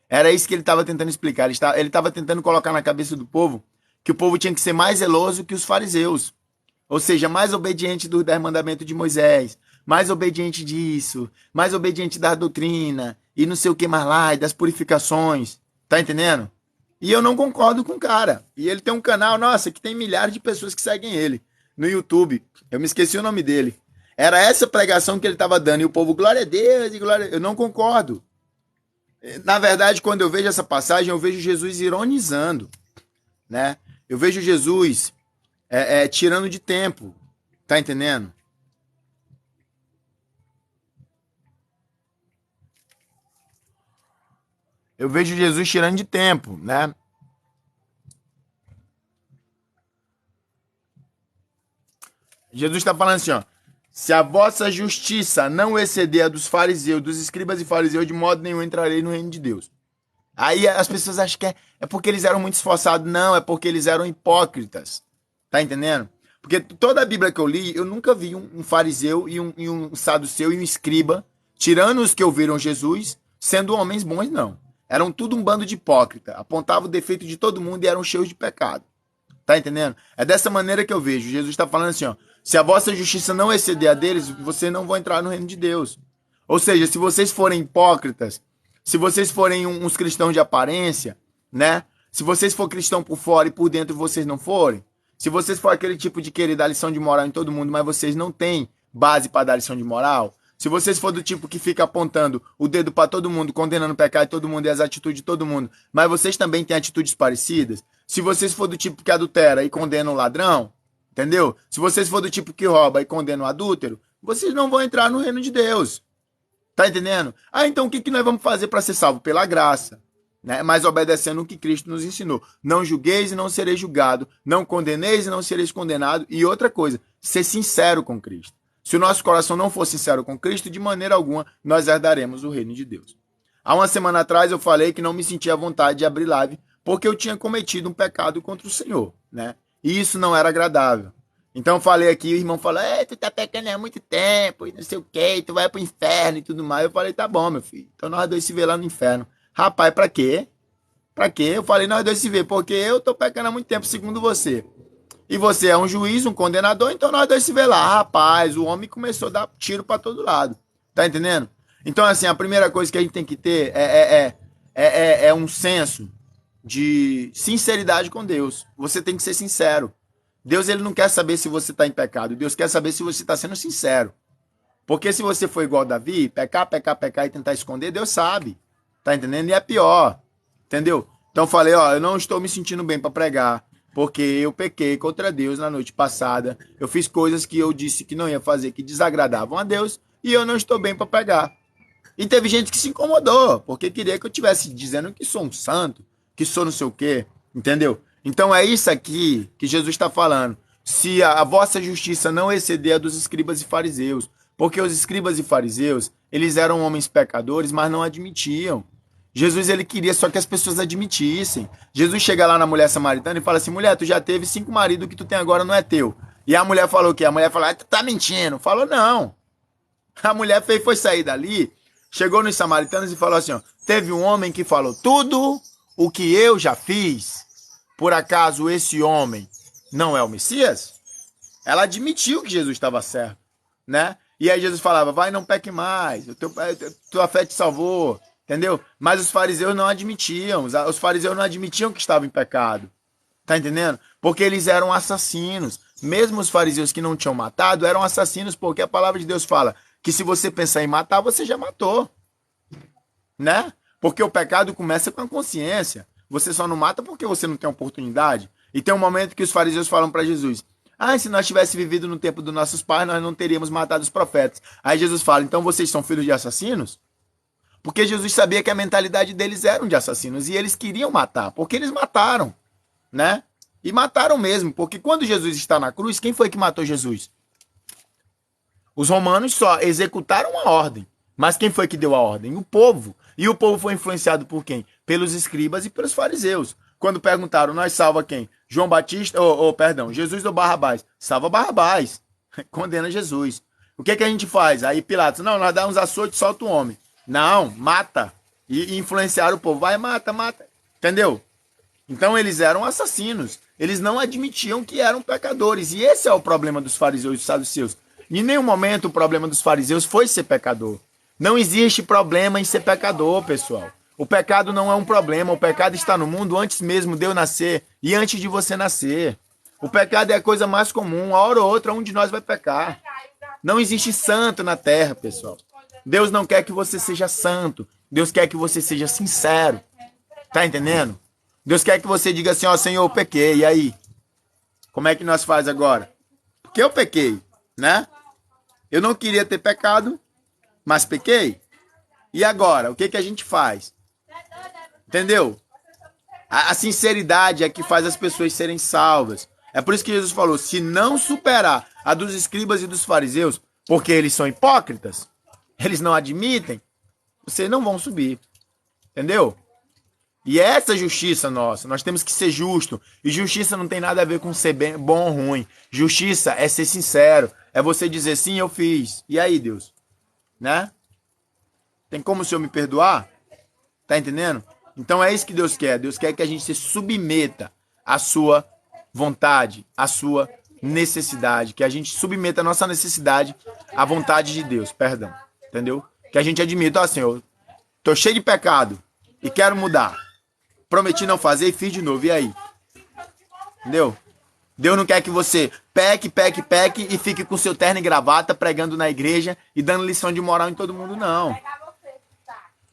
Era isso que ele estava tentando explicar. Ele estava tentando colocar na cabeça do povo que o povo tinha que ser mais zeloso que os fariseus. Ou seja, mais obediente dos 10 mandamentos de Moisés, mais obediente disso, mais obediente da doutrina, e não sei o que mais lá, e das purificações. Tá entendendo? E eu não concordo com o cara. E ele tem um canal, nossa, que tem milhares de pessoas que seguem ele no YouTube. Eu me esqueci o nome dele. Era essa pregação que ele estava dando, e o povo, glória a Deus, e glória a Deus. Eu não concordo. Na verdade, quando eu vejo essa passagem, eu vejo Jesus ironizando, né? Eu vejo Jesus tirando de tempo, tá entendendo? Eu vejo Jesus tirando de tempo, né? Jesus está falando assim, ó. Se a vossa justiça não exceder a dos fariseus, dos escribas e fariseus, de modo nenhum entrarei no reino de Deus. Aí as pessoas acham que é porque eles eram muito esforçados. Não, é porque eles eram hipócritas. Tá entendendo? Porque toda a Bíblia que eu li, eu nunca vi um fariseu e um saduceu e um escriba, tirando os que ouviram Jesus, sendo homens bons, não. Eram tudo um bando de hipócrita. Apontavam o defeito de todo mundo e eram cheios de pecado. Tá entendendo? É dessa maneira que eu vejo. Jesus está falando assim, ó. Se a vossa justiça não exceder a deles, vocês não vão entrar no reino de Deus. Ou seja, se vocês forem hipócritas, se vocês forem uns cristãos de aparência, né? Se vocês for cristão por fora e por dentro vocês não forem, se vocês for aquele tipo de querer dar lição de moral em todo mundo, mas vocês não têm base para dar lição de moral, se vocês for do tipo que fica apontando o dedo para todo mundo, condenando o pecado de todo mundo e as atitudes de todo mundo, mas vocês também têm atitudes parecidas, se vocês for do tipo que adultera e condena o ladrão, entendeu? Se vocês for do tipo que rouba e condena o adúltero, vocês não vão entrar no reino de Deus. Tá entendendo? Então o que nós vamos fazer para ser salvo? Pela graça, né? Mas obedecendo o que Cristo nos ensinou. Não julgueis e não sereis julgado. Não condeneis e não sereis condenado. E outra coisa, ser sincero com Cristo. Se o nosso coração não for sincero com Cristo, de maneira alguma nós herdaremos o reino de Deus. Há uma semana atrás eu falei que não me sentia à vontade de abrir live porque eu tinha cometido um pecado contra o Senhor, né? E isso não era agradável. Então eu falei aqui, o irmão falou, tu tá pecando há muito tempo, e não sei o quê, tu vai pro inferno e tudo mais. Eu falei, tá bom, meu filho. Então nós dois se vê lá no inferno. Rapaz, pra quê? Pra quê? Eu falei, nós dois se vê, porque eu tô pecando há muito tempo, segundo você. E você é um juiz, um condenador, então nós dois se vê lá. Rapaz, o homem começou a dar tiro pra todo lado. Tá entendendo? Então, assim, a primeira coisa que a gente tem que ter é um senso de sinceridade com Deus. Você tem que ser sincero. Deus, ele não quer saber se você está em pecado. Deus quer saber se você está sendo sincero. Porque se você for igual Davi, pecar e tentar esconder, Deus sabe. Tá entendendo? E é pior. Entendeu? Então eu falei, eu não estou me sentindo bem para pregar. Porque eu pequei contra Deus na noite passada. Eu fiz coisas que eu disse que não ia fazer, que desagradavam a Deus. E eu não estou bem para pregar. E teve gente que se incomodou. Porque queria que eu estivesse dizendo que sou um santo. Que sou não sei o quê. Entendeu? Então é isso aqui que Jesus está falando. Se a vossa justiça não exceder a dos escribas e fariseus. Porque os escribas e fariseus, eles eram homens pecadores, mas não admitiam. Jesus, ele queria só que as pessoas admitissem. Jesus chega lá na mulher samaritana e fala assim, mulher, tu já teve 5 maridos, o que tu tem agora não é teu. E a mulher falou o quê? A mulher falou, tu tá mentindo. Falou, não. A mulher foi sair dali, chegou nos samaritanos e falou assim, teve um homem que falou, tudo o que eu já fiz, por acaso esse homem não é o Messias? Ela admitiu que Jesus estava certo, né? E aí Jesus falava, vai, não peque mais, tua fé te salvou, entendeu? Mas os fariseus não admitiam, os fariseus não admitiam que estavam em pecado, tá entendendo? Porque eles eram assassinos. Mesmo os fariseus que não tinham matado eram assassinos, porque a palavra de Deus fala que se você pensar em matar, você já matou, né? Porque o pecado começa com a consciência. Você só não mata porque você não tem oportunidade. E tem um momento que os fariseus falam para Jesus, se nós tivéssemos vivido no tempo dos nossos pais, nós não teríamos matado os profetas. Aí Jesus fala, então vocês são filhos de assassinos? Porque Jesus sabia que a mentalidade deles era de assassinos e eles queriam matar, porque eles mataram, né? E mataram mesmo, porque quando Jesus está na cruz, quem foi que matou Jesus? Os romanos só executaram a ordem, mas quem foi que deu a ordem? O povo. E o povo foi influenciado por quem? Pelos escribas e pelos fariseus. Quando perguntaram, nós salva quem? João Batista, Jesus ou Barrabás? Salva Barrabás. Condena Jesus. O que a gente faz? Aí Pilatos, não, nós dá uns açoites, solta o homem. Não, mata. E influenciaram o povo. Vai, mata. Entendeu? Então eles eram assassinos. Eles não admitiam que eram pecadores. E esse é o problema dos fariseus e dos saduceus. Em nenhum momento o problema dos fariseus foi ser pecador. Não existe problema em ser pecador, pessoal. O pecado não é um problema. O pecado está no mundo antes mesmo de eu nascer e antes de você nascer. O pecado é a coisa mais comum. Uma hora ou outra, um de nós vai pecar. Não existe santo na terra, pessoal. Deus não quer que você seja santo. Deus quer que você seja sincero. Tá entendendo? Deus quer que você diga assim, Senhor, eu pequei. E aí? Como é que nós faz agora? Porque eu pequei, né? Eu não queria ter pecado, mas pequei. E agora? O que a gente faz? Entendeu? A sinceridade é que faz as pessoas serem salvas. É por isso que Jesus falou, se não superar a dos escribas e dos fariseus, porque eles são hipócritas, eles não admitem, vocês não vão subir. Entendeu? E essa justiça nossa, nós temos que ser justo. E justiça não tem nada a ver com ser bom ou ruim. Justiça é ser sincero. É você dizer, sim, eu fiz. E aí, Deus? Né? Tem como o Senhor me perdoar? Tá entendendo? Então é isso que Deus quer. Deus quer que a gente se submeta à sua vontade, à sua necessidade. Que a gente submeta a nossa necessidade à vontade de Deus. Perdão. Entendeu? Que a gente admita, Senhor, tô cheio de pecado e quero mudar. prometi não fazer e fiz de novo. E aí? Entendeu? Deus não quer que você peque e fique com seu terno e gravata pregando na igreja e dando lição de moral em todo mundo, não.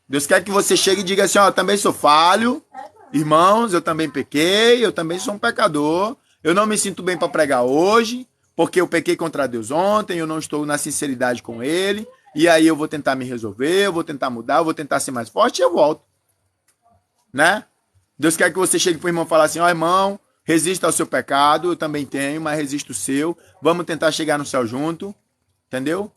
Deus quer que você chegue e diga assim, ó, eu também sou falho, irmãos, eu também pequei, eu também sou um pecador, eu não me sinto bem para pregar hoje, porque eu pequei contra Deus ontem, eu não estou na sinceridade com Ele, e aí eu vou tentar me resolver, eu vou tentar mudar, eu vou tentar ser mais forte e eu volto. Né? Deus quer que você chegue pro irmão e fale assim, ó, irmão, resista ao seu pecado, eu também tenho, mas resisto o seu, vamos tentar chegar no céu junto, entendeu?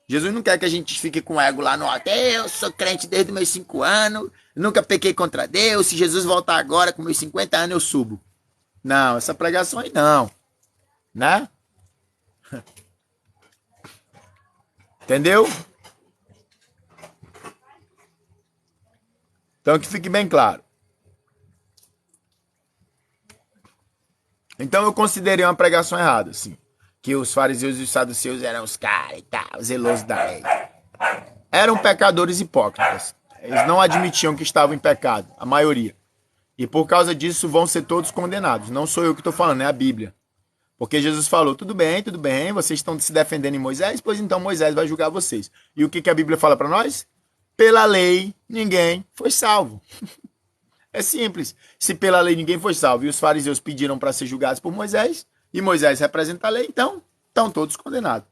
Jesus não quer que a gente fique com ego lá no alto. Eu sou crente desde meus 5 anos, nunca pequei contra Deus, se Jesus voltar agora com meus 50 anos eu subo. Não, essa pregação aí não. Né? Entendeu? Então que fique bem claro. Então eu considerei uma pregação errada, assim. Que os fariseus e os saduceus eram os caras e tal, zelosos da lei. Eram pecadores hipócritas. Eles não admitiam que estavam em pecado, a maioria. E por causa disso vão ser todos condenados. Não sou eu que estou falando, é a Bíblia. Porque Jesus falou, tudo bem, vocês estão se defendendo em Moisés, pois então Moisés vai julgar vocês. E o que a Bíblia fala para nós? Pela lei, ninguém foi salvo. É simples. Se pela lei ninguém foi salvo e os fariseus pediram para ser julgados por Moisés, e Moisés representa a lei, então estão todos condenados.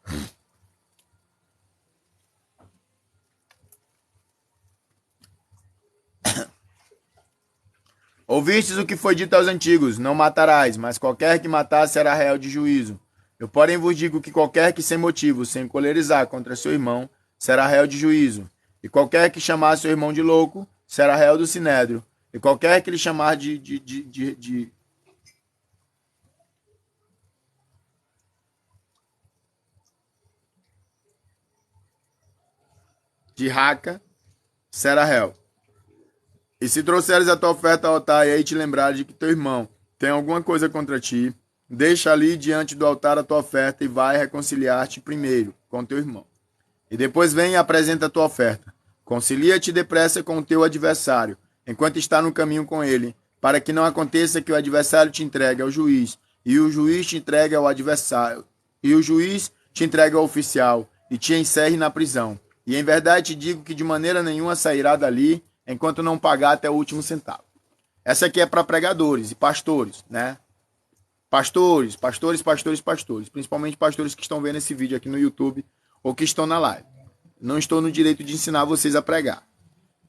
Ouvistes o que foi dito aos antigos, não matarás, mas qualquer que matar será réu de juízo. Eu, porém, vos digo que qualquer que sem motivo, sem colerizar contra seu irmão, será réu de juízo. E qualquer que chamar seu irmão de louco, será réu do sinédrio. E qualquer que lhe chamar de raca, será réu. E se trouxeres a tua oferta ao altar e aí te lembrares de que teu irmão tem alguma coisa contra ti, deixa ali diante do altar a tua oferta e vai reconciliar-te primeiro com teu irmão. E depois vem e apresenta a tua oferta. Concilia-te depressa com o teu adversário, enquanto está no caminho com ele, para que não aconteça que o adversário te entregue ao juiz, e o juiz te entregue ao adversário, e o juiz te entregue ao oficial, e te encerre na prisão. E em verdade te digo que de maneira nenhuma sairá dali, enquanto não pagar até o último centavo. Essa aqui é para pregadores e pastores, né? Pastores, principalmente pastores que estão vendo esse vídeo aqui no YouTube ou que estão na live. Não estou no direito de ensinar vocês a pregar.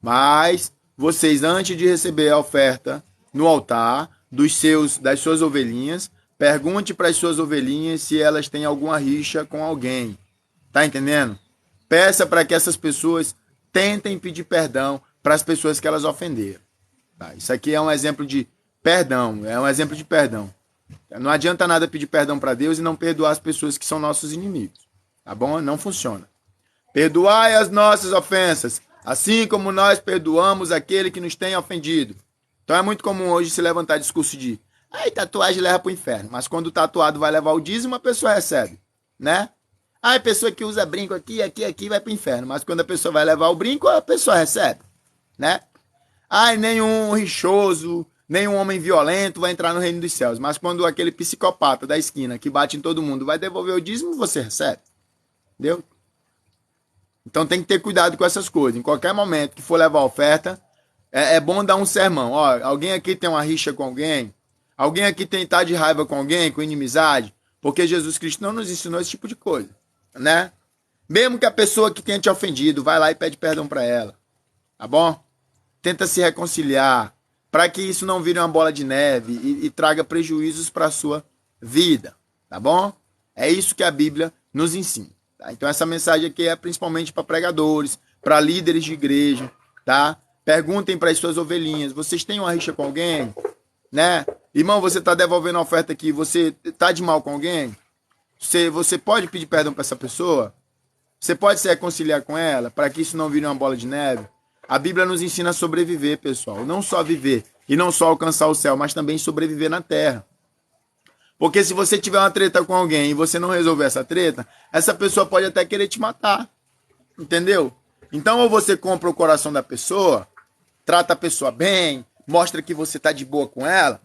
Mas vocês, antes de receber a oferta no altar das suas ovelhinhas, pergunte para as suas ovelhinhas se elas têm alguma rixa com alguém. Tá entendendo? Peça para que essas pessoas tentem pedir perdão para as pessoas que elas ofenderam. Tá? Isso aqui é um exemplo de perdão. Não adianta nada pedir perdão para Deus e não perdoar as pessoas que são nossos inimigos. Tá bom? Não funciona. Perdoai as nossas ofensas, assim como nós perdoamos aquele que nos tem ofendido. Então é muito comum hoje se levantar discurso de tatuagem leva para o inferno. Mas quando o tatuado vai levar o dízimo, a pessoa recebe. Né? A pessoa que usa brinco aqui vai para o inferno. Mas quando a pessoa vai levar o brinco, a pessoa recebe. Né? Nenhum rixoso, nenhum homem violento vai entrar no reino dos céus. Mas quando aquele psicopata da esquina que bate em todo mundo vai devolver o dízimo, você recebe. Entendeu? Então tem que ter cuidado com essas coisas. Em qualquer momento que for levar a oferta, é bom dar um sermão. Ó, alguém aqui tem uma rixa com alguém? Alguém aqui tá de raiva com alguém, com inimizade? Porque Jesus Cristo não nos ensinou esse tipo de coisa. Né? Mesmo que a pessoa que tenha te ofendido, vai lá e pede perdão para ela. Tá bom? Tenta se reconciliar, para que isso não vire uma bola de neve e traga prejuízos para a sua vida, tá bom? É isso que a Bíblia nos ensina. Tá? Então essa mensagem aqui é principalmente para pregadores, para líderes de igreja, tá? Perguntem para as suas ovelhinhas, vocês têm uma rixa com alguém? Né? Irmão, você está devolvendo a oferta aqui, você está de mal com alguém? Você pode pedir perdão para essa pessoa? Você pode se reconciliar com ela, para que isso não vire uma bola de neve? A Bíblia nos ensina a sobreviver, pessoal. Não só viver e não só alcançar o céu, mas também sobreviver na terra. Porque se você tiver uma treta com alguém e você não resolver essa treta, essa pessoa pode até querer te matar. Entendeu? Então, ou você compra o coração da pessoa, trata a pessoa bem, mostra que você tá de boa com ela,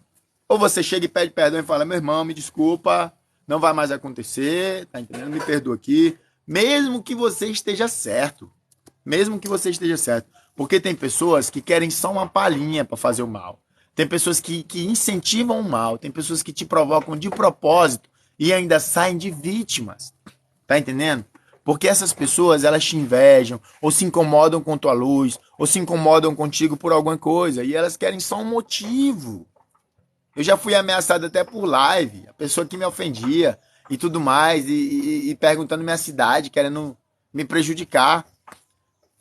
ou você chega e pede perdão e fala, meu irmão, me desculpa, não vai mais acontecer, tá entendendo? Me perdoa aqui, mesmo que você esteja certo. Mesmo que você esteja certo. Porque tem pessoas que querem só uma palhinha para fazer o mal. Tem pessoas que incentivam o mal. Tem pessoas que te provocam de propósito e ainda saem de vítimas. Tá entendendo? Porque essas pessoas, elas te invejam, ou se incomodam com tua luz, ou se incomodam contigo por alguma coisa. E elas querem só um motivo. Eu já fui ameaçado até por live. A pessoa que me ofendia e tudo mais, e perguntando minha cidade, querendo me prejudicar.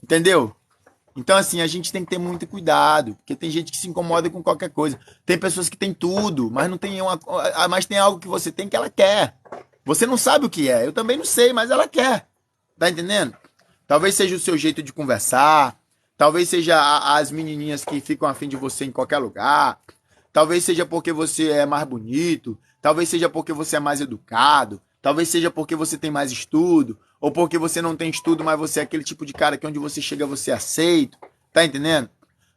Entendeu? Então, assim, a gente tem que ter muito cuidado, porque tem gente que se incomoda com qualquer coisa. Tem pessoas que têm tudo, mas não tem mas tem algo que você tem que ela quer. Você não sabe o que é. Eu também não sei, mas ela quer. Tá entendendo? Talvez seja o seu jeito de conversar, talvez seja as menininhas que ficam afim de você em qualquer lugar, talvez seja porque você é mais bonito, talvez seja porque você é mais educado, talvez seja porque você tem mais estudo, ou porque você não tem estudo, mas você é aquele tipo de cara que onde você chega você é aceito. Tá entendendo?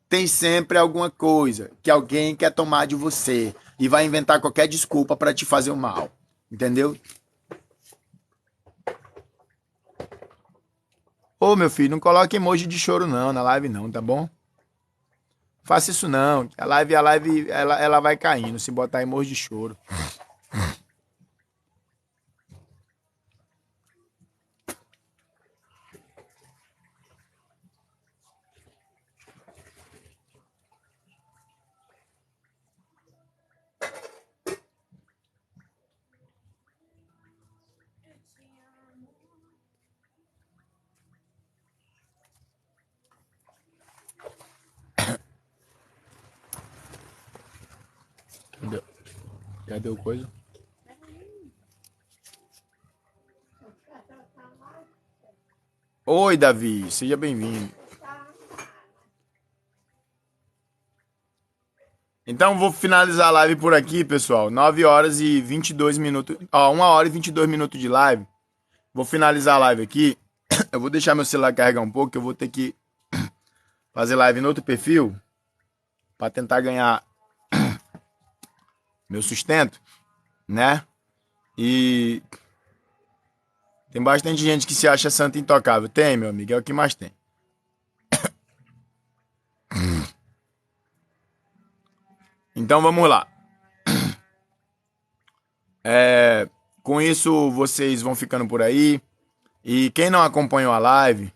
Tem sempre alguma coisa que alguém quer tomar de você e vai inventar qualquer desculpa para te fazer o mal. Entendeu? Ô, meu filho, não coloque emoji de choro não na live não, tá bom? Faça isso não. A live ela vai caindo se botar emoji de choro. Cadê o coisa? Oi, Davi, seja bem-vindo. Então vou finalizar a live por aqui, pessoal. 9 horas e 22 minutos. Ó, 1 hora e 22 minutos de live. Vou finalizar a live aqui. Eu vou deixar meu celular carregar um pouco, que eu vou ter que fazer live no outro perfil para tentar ganhar meu sustento, né? E tem bastante gente que se acha santo intocável. Tem, meu amigo, é o que mais tem. Então vamos lá. Com isso, vocês vão ficando por aí. E quem não acompanhou a live,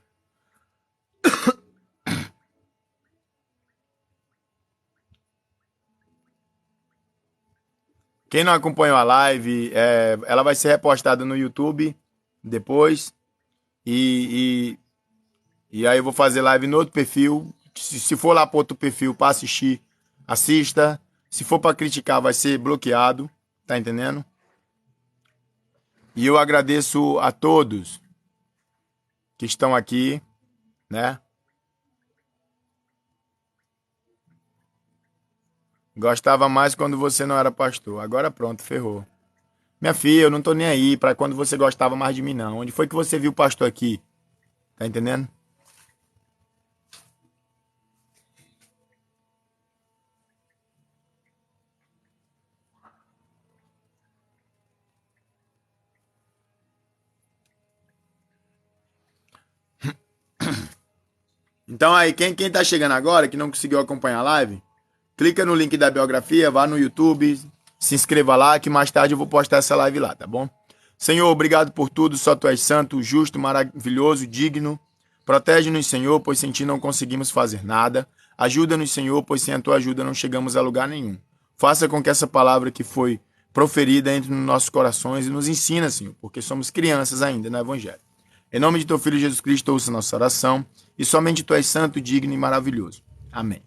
ela vai ser repostada no YouTube depois. E aí eu vou fazer live no outro perfil. Se for lá para outro perfil para assistir, assista. Se for para criticar, vai ser bloqueado. Tá entendendo? E eu agradeço a todos que estão aqui, né? Gostava mais quando você não era pastor. Agora pronto, ferrou. Minha filha, eu não tô nem aí pra quando você gostava mais de mim, não. Onde foi que você viu o pastor aqui? Tá entendendo? Então aí, quem tá chegando agora, que não conseguiu acompanhar a live, clica no link da biografia, vá no YouTube, se inscreva lá, que mais tarde eu vou postar essa live lá, tá bom? Senhor, obrigado por tudo, só Tu és santo, justo, maravilhoso, digno. Protege-nos, Senhor, pois sem Ti não conseguimos fazer nada. Ajuda-nos, Senhor, pois sem a Tua ajuda não chegamos a lugar nenhum. Faça com que essa palavra que foi proferida entre nos nossos corações e nos ensina, Senhor, porque somos crianças ainda no Evangelho. Em nome de Teu Filho Jesus Cristo, ouça nossa oração, e somente Tu és santo, digno e maravilhoso. Amém.